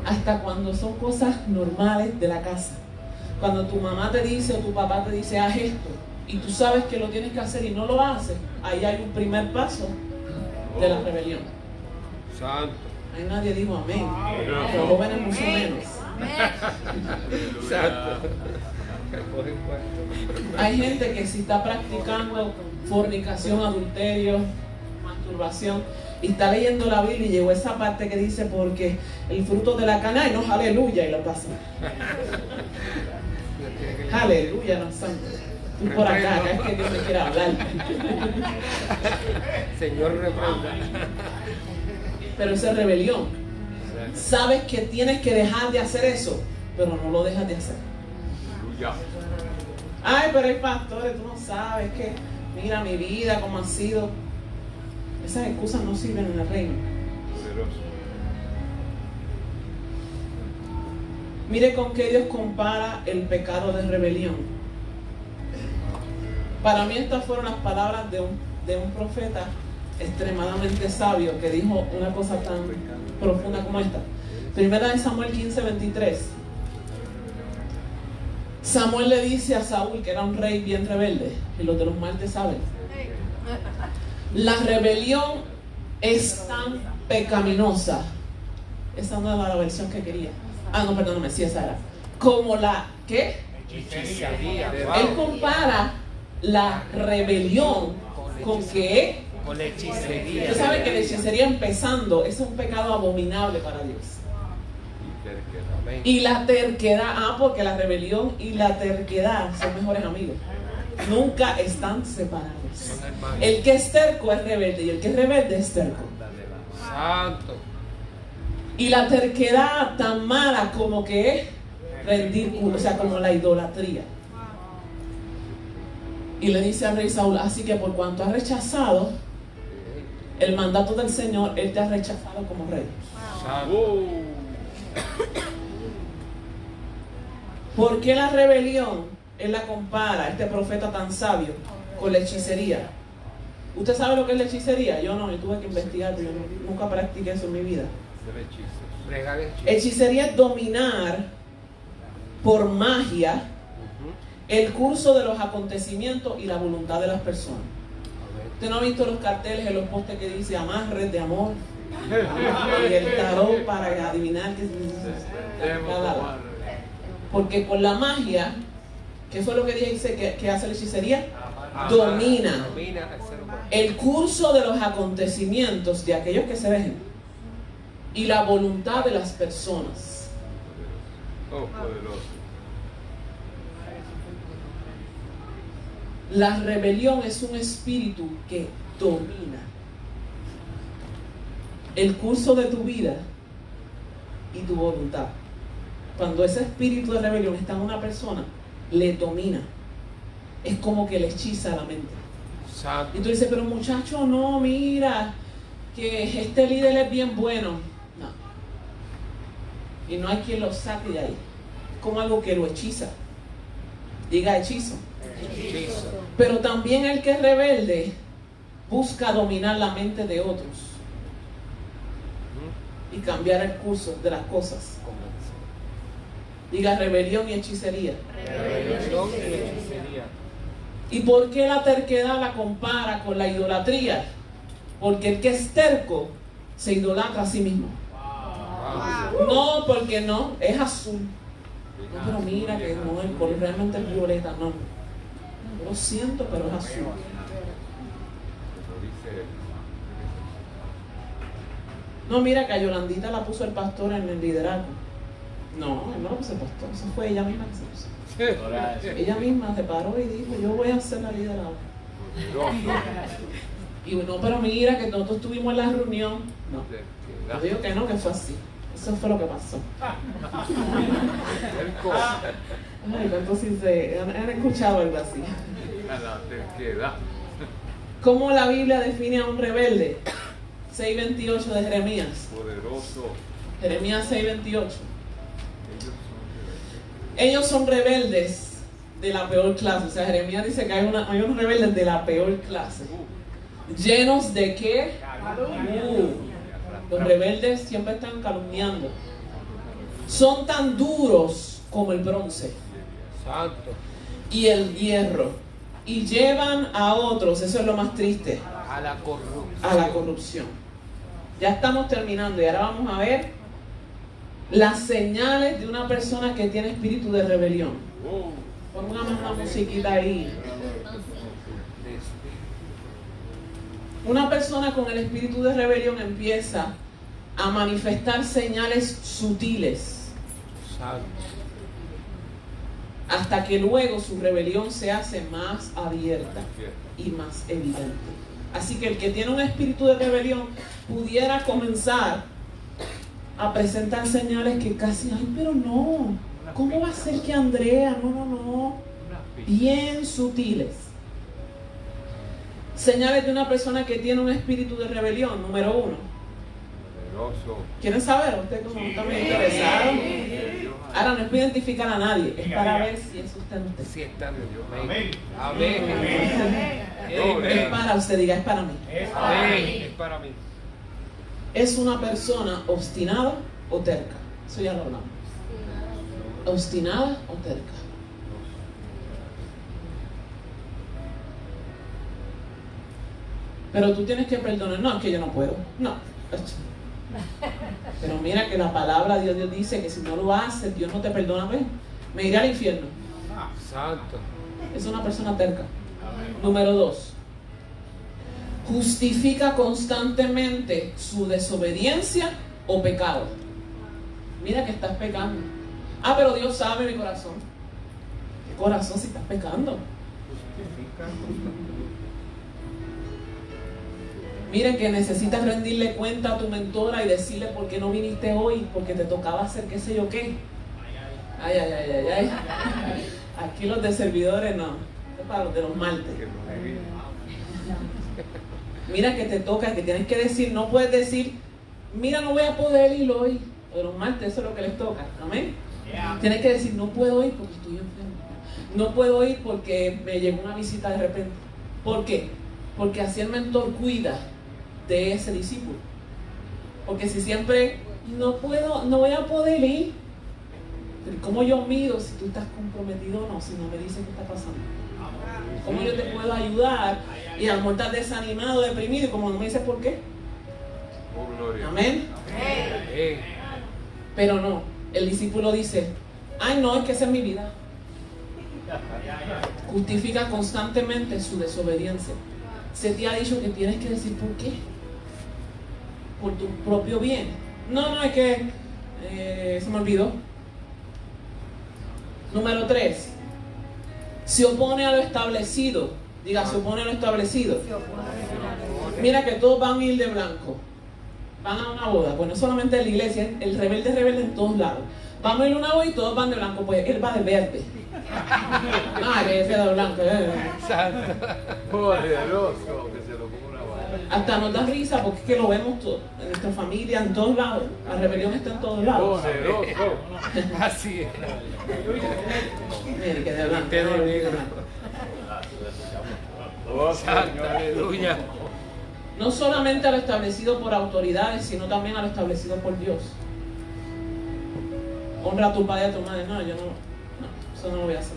Hasta cuando son cosas normales de la casa. Cuando tu mamá te dice o tu papá te dice, haz esto, y tú sabes que lo tienes que hacer y no lo haces, ahí hay un primer paso de la rebelión. Santo. Ahí nadie dijo amén. Los jóvenes mucho menos. Santo. Hay gente que si está practicando fornicación, adulterio, masturbación, y está leyendo la Biblia y llegó esa parte que dice porque el fruto de la carne, no, aleluya, y lo pasa. Aleluya, no santo. Tú por acá es que Dios me quiere hablar. Señor, reprenda. Pero esa es rebelión. Sabes que tienes que dejar de hacer eso, pero no lo dejas de hacer. Ay, pero hay pastores, tú no sabes que, mira mi vida, cómo ha sido. Esas excusas no sirven en el reino. Mire con qué Dios compara el pecado de rebelión. Para mí estas fueron las palabras de un profeta extremadamente sabio que dijo una cosa tan profunda como esta. Primera de Samuel 15:23. Samuel le dice a Saúl, que era un rey bien rebelde, y los de los martes saben. La rebelión es tan pecaminosa. Esa no era la versión que quería. No, perdóname, sí, esa era. Como la, ¿qué? Hechicería. Él compara la rebelión con qué. Con la hechicería. Usted sabe que la hechicería empezando es un pecado abominable para Dios. Amén. Y la terquedad, porque la rebelión y la terquedad son mejores amigos. Nunca están separados. Son hermanos. El que es terco es rebelde y el que es rebelde es terco. Santo. Y la terquedad tan mala como que es rendir culto, o sea, como la idolatría. Y le dice al rey Saúl, así que por cuanto has rechazado el mandato del Señor, Él te ha rechazado como rey. Santo. ¿Por qué la rebelión? Él la compara, este profeta tan sabio, con la hechicería. ¿Usted sabe lo que es la hechicería? Yo no, yo tuve que investigar, yo nunca practiqué eso en mi vida. Regal hechizo. Hechicería es dominar por magia el curso de los acontecimientos y la voluntad de las personas. ¿Usted no ha visto los carteles en los postes que dice amarres de amor? Y el tarot para adivinar qué significa. Porque con la magia, ¿qué fue lo que dice que hace la hechicería? Domina Domina al ser humano. el curso de los acontecimientos de aquellos que se ven y la voluntad de las personas. Oh, poderoso. La rebelión es un espíritu que domina el curso de tu vida y tu voluntad. Cuando ese espíritu de rebelión está en una persona, le domina. Es como que le hechiza la mente. Santo. Y tú dices, pero muchacho, no, mira, que este líder es bien bueno. No. Y no hay quien lo saque de ahí. Es como algo que lo hechiza. Diga hechizo. Hechizo. Pero también el que es rebelde busca dominar la mente de otros y cambiar el curso de las cosas. Diga rebelión y hechicería. Rebelión y hechicería. ¿Y por qué la terquedad la compara con la idolatría? Porque el que es terco se idolatra a sí mismo. No, porque no, es azul. No, pero mira que no, el color realmente es violeta, no. Yo lo siento, pero es azul. No, mira que a Yolandita la puso el pastor en el liderazgo. No, él no lo puso el pastor, eso fue ella misma que se puso. Ella misma se paró y dijo, yo voy a ser la líder ahora. Y no, pero mira que nosotros estuvimos en la reunión. No, yo digo que no, que fue así. Eso fue lo que pasó. Ay, entonces han escuchado algo así. La terquedad. ¿Cómo la Biblia define a un rebelde? 6:28 de Jeremías. Poderoso. Jeremías 6:28. Ellos son rebeldes de la peor clase. O sea, Jeremías dice que hay unos rebeldes de la peor clase. ¿Llenos de qué? Los rebeldes siempre están calumniando. Son tan duros como el bronce Santo. y el hierro. Y llevan a otros, eso es lo más triste, A la corrupción. a la corrupción. Ya estamos terminando y ahora vamos a ver las señales de una persona que tiene espíritu de rebelión. Pongamos una musiquita ahí. Una persona con el espíritu de rebelión empieza a manifestar señales sutiles Santo. hasta que luego su rebelión se hace más abierta y más evidente. Así que el que tiene un espíritu de rebelión pudiera comenzar a presentar señales que casi, ay, pero no, ¿cómo va a ser que Andrea? No, bien sutiles. Señales de una persona que tiene un espíritu de rebelión, número 1. Poderoso. ¿Quieren saber? Usted como está muy interesado. Ahora no es para identificar a nadie, es para ver si es usted o usted. Sí, está bien. Amén. Amén. Es para usted, diga, es para mí. Amén. Es para mí. Es una persona obstinada o terca. Eso ya lo hablamos. Obstinada o terca. Pero tú tienes que perdonar. No, es que yo no puedo. No. Pero mira que la palabra de Dios dice que si no lo haces, Dios no te perdona. ¿Ves? Me iré al infierno. Santo. Es una persona terca. Número 2. Justifica constantemente su desobediencia o pecado. Mira que estás pecando. Ah, pero Dios sabe mi corazón. ¿Qué corazón si estás pecando? Miren que necesitas rendirle cuenta a tu mentora y decirle por qué no viniste hoy, porque te tocaba hacer qué sé yo qué. Ay, ay, ay, ay, ay. Aquí los de servidores no. Esto es para los de los martes. Mira que te toca, que tienes que decir, no puedes decir, mira, no voy a poder ir hoy. De los martes, eso es lo que les toca. Amén. Tienes que decir, no puedo ir porque estoy enfermo. No puedo ir porque me llegó una visita de repente. ¿Por qué? Porque así el mentor cuida de ese discípulo. Porque si siempre no puedo, no voy a poder ir, ¿cómo yo mido si tú estás comprometido o no? Si no me dices qué está pasando, ¿cómo yo te puedo ayudar? Y a lo mejor estás desanimado, deprimido, y como no me dices por qué. Oh, gloria. Amén. Pero no, el discípulo dice, ay no, es que esa es mi vida. Justifica constantemente su desobediencia. Se te ha dicho que tienes que decir por qué. Por tu propio bien. No, es que se me olvidó. Número 3. Se opone a lo establecido. Diga, se opone a lo establecido. Mira que todos van a ir de blanco. Van a una boda. Pues no solamente en la iglesia, el rebelde en todos lados. Vamos a ir a una boda y todos van de blanco. Pues él va de verde. Que ese de blanco. Poderoso, que se lo ponga una bala. Hasta nos da risa porque es que lo vemos todo, en nuestra familia, en todos lados. La rebelión está en todos lados. Poderoso. Así es. Mire que de blanco. Pero negro. Oh, Santo, Señor. aleluya. No solamente a lo establecido por autoridades, sino también a lo establecido por Dios. Honra a tu padre y a tu madre. No, yo no, eso no lo voy a hacer.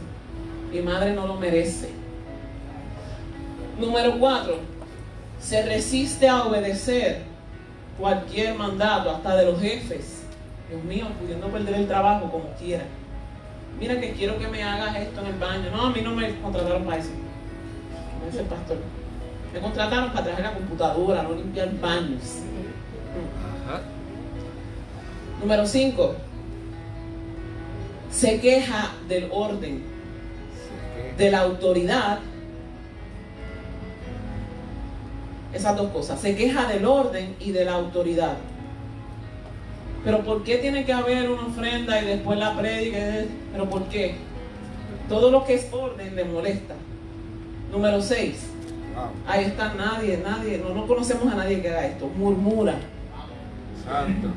Mi madre no lo merece. Número 4. Se resiste a obedecer cualquier mandato, hasta de los jefes. Dios mío, pudiendo perder el trabajo como quiera. Mira que quiero que me hagas esto en el baño. No, a mí no me contrataron para eso. Me dice el pastor. Me contrataron para traer la computadora, no limpiar baños. Ajá. Número 5. Se queja del orden, de la autoridad. Esas dos cosas. Se queja del orden y de la autoridad. Pero ¿por qué tiene que haber una ofrenda y después la prédica? ¿Pero por qué? Todo lo que es orden le molesta. Número 6. Ahí está, nadie, no conocemos a nadie que haga esto. Murmura. Santo.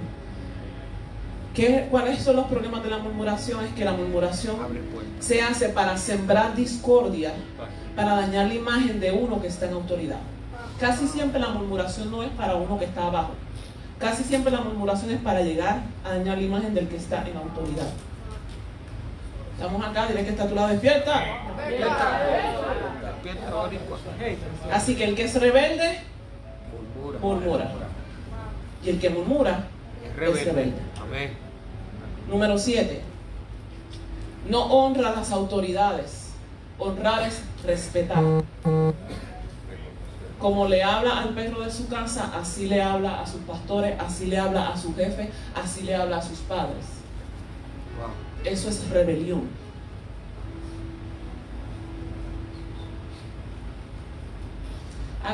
¿Cuáles son los problemas de la murmuración? Es que la murmuración Abre puertas. se hace para sembrar discordia, para dañar la imagen de uno que está en autoridad. Casi siempre la murmuración no es para uno que está abajo. Casi siempre la murmuración es para llegar a dañar la imagen del que está en autoridad. Estamos acá, dile que está a tu lado, despierta. Despierta, boricua. Así que el que es rebelde, Murmura. murmura. Y el que murmura, Es rebelde. es rebelde. Amén. Número 7. No honra a las autoridades. Honrar es respetar. Como le habla al perro de su casa, así le habla a sus pastores, así le habla a su jefe, así le habla a sus padres. Wow. Eso es rebelión.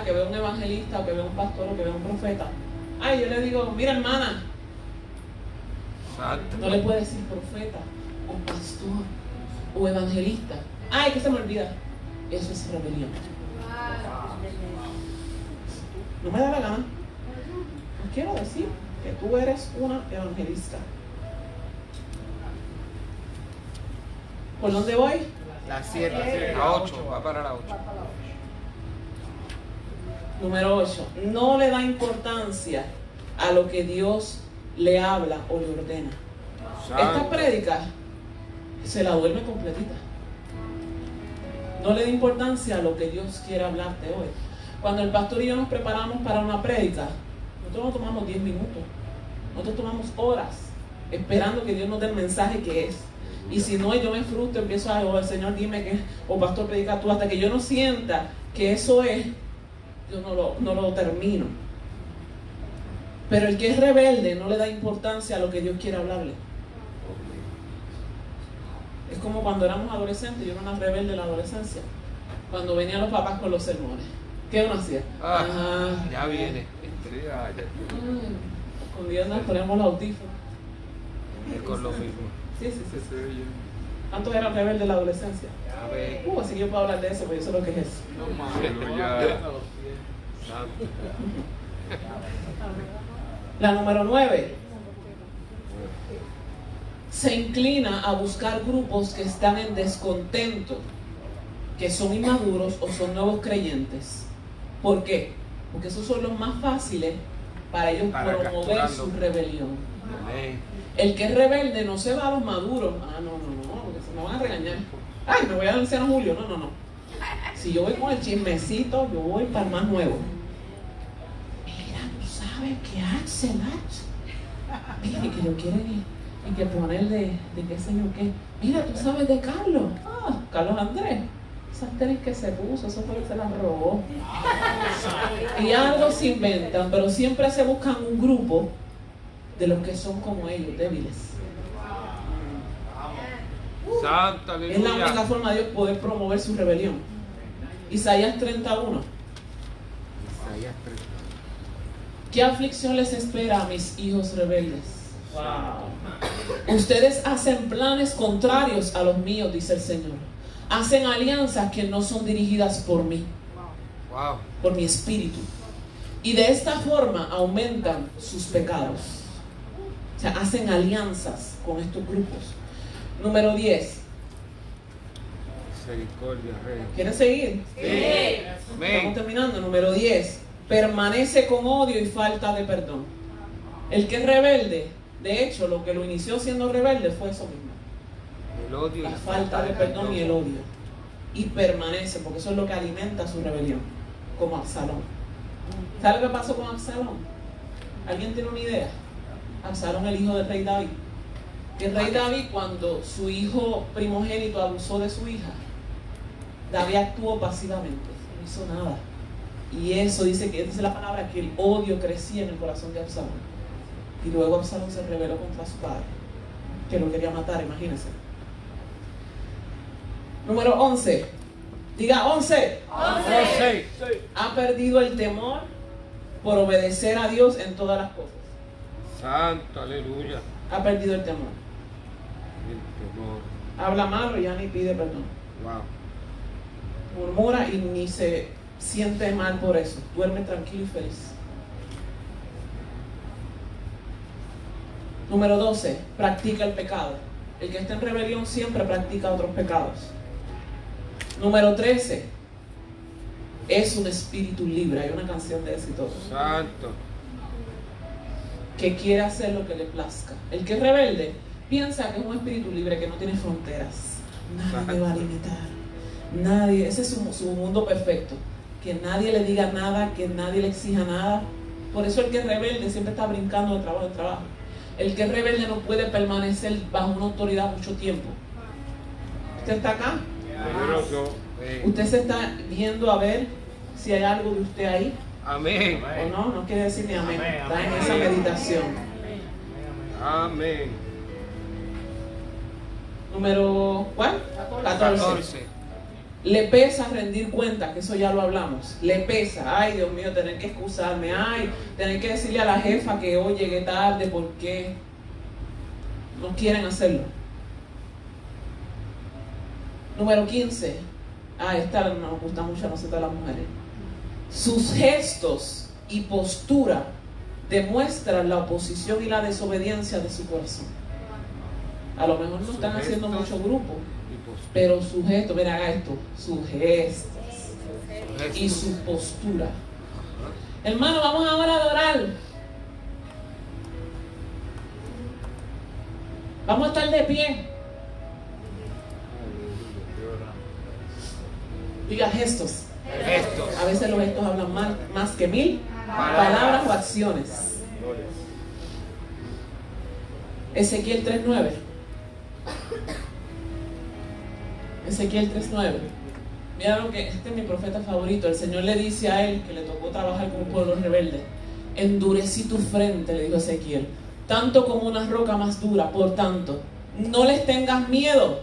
Que veo un evangelista, o que veo un pastor, o que veo un profeta. Yo le digo, mira hermana, Santo. no le puede decir profeta, o pastor, o evangelista. Que se me olvida. Eso es rebelión. No me da la gana. No quiero decir que tú eres una evangelista. ¿Por dónde voy? La 7, la 8, va para la 8. Número 8. No le da importancia a lo que Dios le habla o le ordena. Esta prédica se la duerme completita. No le da importancia a lo que Dios quiere hablarte hoy. Cuando el pastor y yo nos preparamos para una prédica, nosotros no tomamos 10 minutos, nosotros tomamos horas esperando que Dios nos dé el mensaje que es. Y si no, yo me frustro, empiezo a, el Señor dime que, o pastor predica tú, hasta que yo no sienta que eso es, yo no lo termino. Pero el que es rebelde no le da importancia a lo que Dios quiere hablarle. Es como cuando éramos adolescentes, yo era una rebelde en la adolescencia, cuando venían los papás con los sermones. ¿Qué uno hacía? Ya viene. Escondidas nos ponemos los audífonos. Es con lo mismo. Sí. ¿Cuántos eran rebeldes en la adolescencia? Así que yo puedo hablar de eso, porque yo sé lo que es eso. La número 9. Se inclina a buscar grupos que están en descontento, que son inmaduros o son nuevos creyentes. ¿Por qué? Porque esos son los más fáciles para ellos promover su rebelión. El que es rebelde no se va a los maduros. No, porque se me van a regañar. Ay, me voy al anciano Julio. No. Si yo voy con el chismecito, yo voy para el más nuevo. Mira, ¿tú sabes qué hace, Mira, que lo quieren y que poner de qué sé yo qué. Mira, ¿tú sabes de Carlos? Carlos Andrés. Esas tenis que se puso, eso fue que se las robó. Y algo se inventan, pero siempre se buscan un grupo de los que son como ellos, débiles. Santa, aleluya. Es la única forma de Dios poder promover su rebelión. Isaías 31. ¿Qué aflicción les espera a mis hijos rebeldes? Wow. Ustedes hacen planes contrarios a los míos, dice el Señor. Hacen alianzas que no son dirigidas por mí, por mi espíritu. Y de esta forma aumentan sus pecados. O sea, hacen alianzas con estos grupos. Número 10. Misericordia, Rey. ¿Quieren seguir? Sí. Estamos terminando. Número 10. Permanece con odio y falta de perdón. El que es rebelde, de hecho, lo que lo inició siendo rebelde fue eso mismo. El odio. La falta de perdón y el odio. Y permanece, porque eso es lo que alimenta su rebelión. Como Absalón. ¿Sabe lo que pasó con Absalón? ¿Alguien tiene una idea? Absalón, el hijo del rey David. El rey David, cuando su hijo primogénito abusó de su hija, David actuó pasivamente, no hizo nada. Y eso dice la palabra, que el odio crecía en el corazón de Absalón. Y luego Absalón se rebeló contra su padre, que lo quería matar, imagínense. Número 11. Diga 11. 11. Ha perdido el temor por obedecer a Dios en todas las cosas. Santo, aleluya. Ha perdido el temor. El temor. Habla malo y ya ni pide perdón. Wow. Murmura y ni se siente mal por eso. Duerme tranquilo y feliz. Número 12. Practica el pecado. El que está en rebelión siempre practica otros pecados. Número 13. Es un espíritu libre. Hay una canción de éxito. Santo. Que quiere hacer lo que le plazca. El que es rebelde piensa que es un espíritu libre, que no tiene fronteras. Nadie me va a limitar. Nadie. Ese es su mundo perfecto. Que nadie le diga nada, que nadie le exija nada. Por eso el que es rebelde siempre está brincando de trabajo en trabajo. El que es rebelde no puede permanecer bajo una autoridad mucho tiempo. ¿Usted está acá? ¿Usted se está viendo a ver si hay algo de usted ahí? Amén. ¿O no? No quiere decir ni amén. Está en esa meditación. Amén. Número, ¿cuál? 14. Le pesa rendir cuenta, que eso ya lo hablamos. Le pesa, ay Dios mío, tener que excusarme, ay, tener que decirle a la jefa que hoy llegué tarde porque no quieren hacerlo. Número 15. Esta nos gusta mucho a nosotros las mujeres. Sus gestos y postura demuestran la oposición y la desobediencia de su corazón. A lo mejor no están haciendo mucho grupo, pero su gesto, mira, haga esto, sus gestos y su postura. Hermano, vamos ahora a adorar. Vamos a estar de pie. Diga gestos. Gestos. A veces los gestos hablan más que 1000 palabras o acciones. Ezequiel 3:9. Ezequiel 3:9. Mira lo que, este es mi profeta favorito. El Señor le dice a él, que le tocó trabajar con un pueblo rebelde: endurecí tu frente, le dijo Ezequiel, tanto como una roca más dura. Por tanto, no les tengas miedo,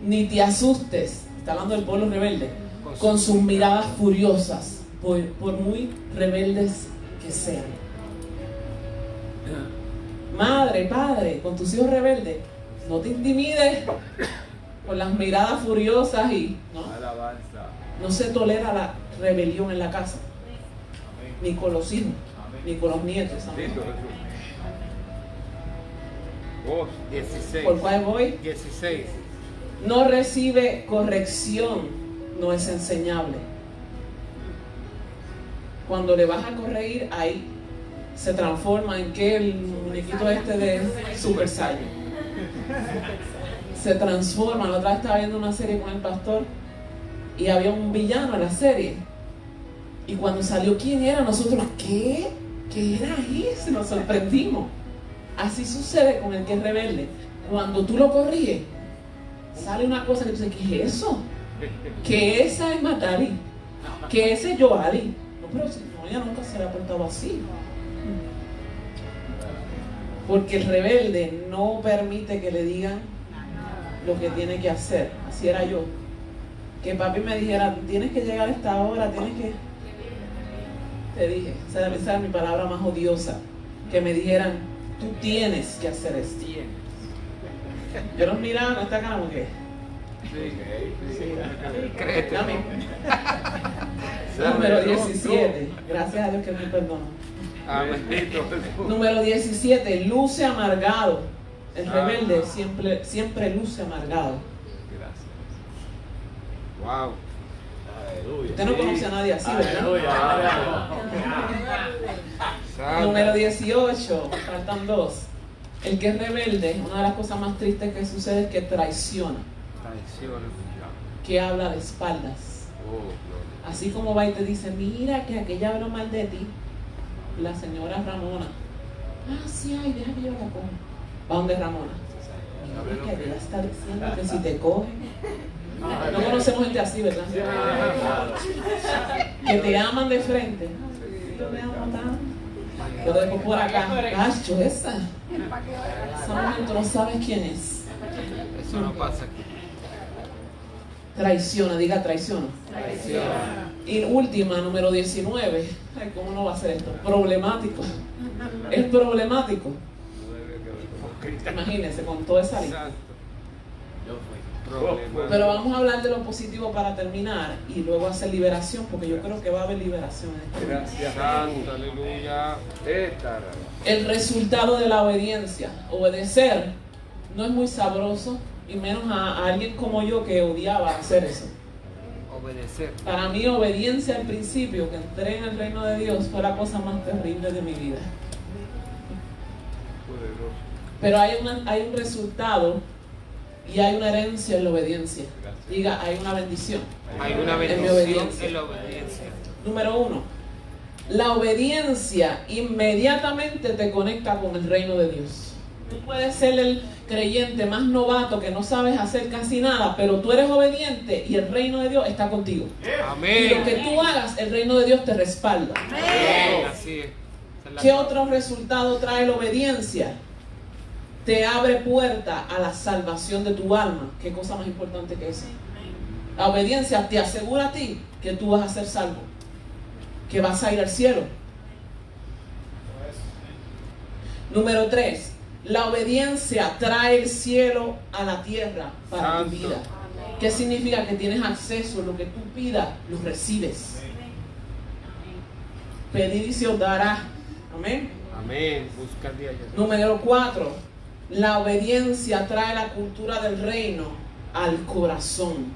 ni te asustes. Está hablando del pueblo rebelde. Con sus miradas furiosas, por muy rebeldes que sean. Madre, padre, con tus hijos rebeldes, no te intimides con las miradas furiosas y Alabanza. no se tolera la rebelión en la casa, ni con los hijos, ni con los nietos. Amén. Listo, Jesús. Vos. 16. ¿Por cuál voy? 16. No recibe corrección, no es enseñable. Cuando le vas a corregir, ahí se transforma en que el muñequito este de Super Saiyan se transforma. La otra vez estaba viendo una serie con el pastor y había un villano en la serie, y cuando salió quién era, nosotros, ¿qué era ese? Nos sorprendimos. Así sucede con el que es rebelde. Cuando tú lo corriges, sale una cosa que tú dices, ¿qué es eso? Que esa es Matali, que ese es Joali. No, pero si no, ella nunca se le ha portado así. Porque el rebelde no permite que le digan lo que tiene que hacer. Así era yo. Que papi me dijera, tienes que llegar a esta hora, tienes que... Te dije, esa era mi palabra más odiosa. Que me dijeran, tú tienes que hacer esto. Yo los miraba con esta cara como que... Sí. Créete. Dame. Número 17. Gracias a Dios que me perdonó. Bendito Jesús. Número 17. Luce amargado. El rebelde siempre luce amargado. Gracias. Wow. Usted no conoce a nadie así, ¿verdad? Santo. Número 18. Faltan dos. El que es rebelde, una de las cosas más tristes que sucede es que traiciona, Traición. que habla de espaldas. Oh, gloria. Así como va y te dice, mira que aquella habló mal de ti, la señora Ramona. Ah, sí, ay, deja que yo la coja. Va donde Ramona. Mira que ella está diciendo que si te cogen. No conocemos gente así, ¿verdad? Que te aman de frente. Yo me amo tanto. Pero después por acá, gacho, esa mujer tú no sabes quién es. Eso no pasa aquí. Traiciona, diga traiciona. Traición. Y última, número 19. Ay, ¿cómo no va a ser esto? Problemático. Es problemático. Imagínense, con toda esa lista. Santo. Problema. Pero vamos a hablar de lo positivo para terminar y luego hacer liberación, porque yo creo que va a haber liberación en este momento. Gracias. Santo, aleluya. Esta. El resultado de la obediencia. Obedecer no es muy sabroso, y menos a alguien como yo que odiaba hacer eso. Obedecer. Para mí, obediencia al principio, que entré en el reino de Dios, fue la cosa más terrible de mi vida. Poderoso. Pero hay un resultado y hay una herencia en la obediencia. Diga, hay una bendición. Hay una En mi bendición obediencia. en la obediencia. Número 1. La obediencia inmediatamente te conecta con el reino de Dios. Tú puedes ser el creyente más novato que no sabes hacer casi nada, pero tú eres obediente y el reino de Dios está contigo. Y lo que Amén. tú hagas, el reino de Dios te respalda. Amén. Así es. Esa es la ¿Qué palabra. otro resultado trae la obediencia? Te abre puerta a la salvación de tu alma. ¿Qué cosa más importante que eso? La obediencia te asegura a ti que tú vas a ser salvo, que vas a ir al cielo. Número 3. La obediencia trae el cielo a la tierra para tu Santo. vida. ¿Qué significa? Que tienes acceso, lo que tú pidas, lo recibes. Pedid y se os dará. Amén. Amén. Busca el día ya. Número 4. La obediencia trae la cultura del reino al corazón.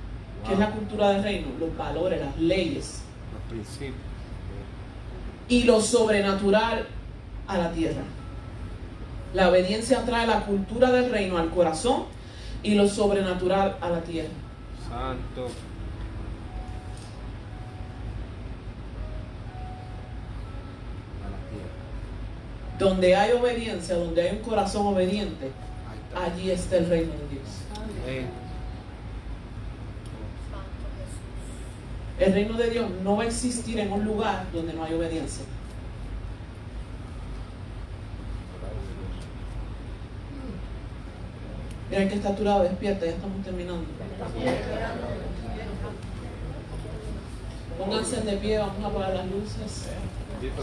¿Qué es la cultura del reino? Los valores, las leyes Los principios. y lo sobrenatural a la tierra. La obediencia trae la cultura del reino al corazón y lo sobrenatural a la tierra. Santo. Donde hay obediencia, donde hay un corazón obediente, allí está el reino de Dios. El reino de Dios no va a existir en un lugar donde no hay obediencia. Mira que está a tu lado, despierta, ya estamos terminando. Pónganse de pie, vamos a apagar las luces.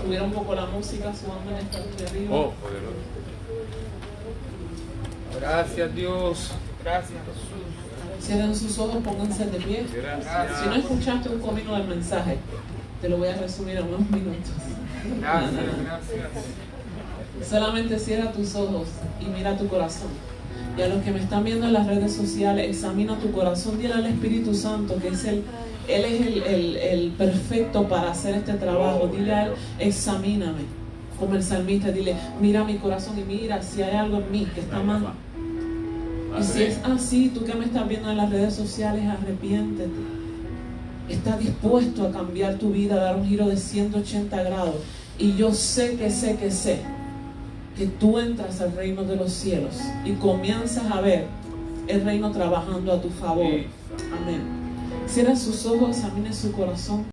Subir un poco la música, subamos en esta de arriba. Oh, poderoso. Gracias, Dios. Gracias, Jesús. Cierren sus ojos, pónganse de pie. Gracias. Si no escuchaste un comino del mensaje, te lo voy a resumir en unos minutos. Gracias, gracias. Solamente cierra tus ojos y mira tu corazón. Y a los que me están viendo en las redes sociales, examina tu corazón. Dile al Espíritu Santo que Él es el perfecto para hacer este trabajo. Dile a Él, examíname. Como el salmista, dile, mira mi corazón y mira si hay algo en mí que está mal. Y si es así, tú que me estás viendo en las redes sociales, arrepiéntete. Está dispuesto a cambiar tu vida, a dar un giro de 180 grados. Y yo sé que tú entras al reino de los cielos y comienzas a ver el reino trabajando a tu favor. Amén. Cierra sus ojos, examine su corazón.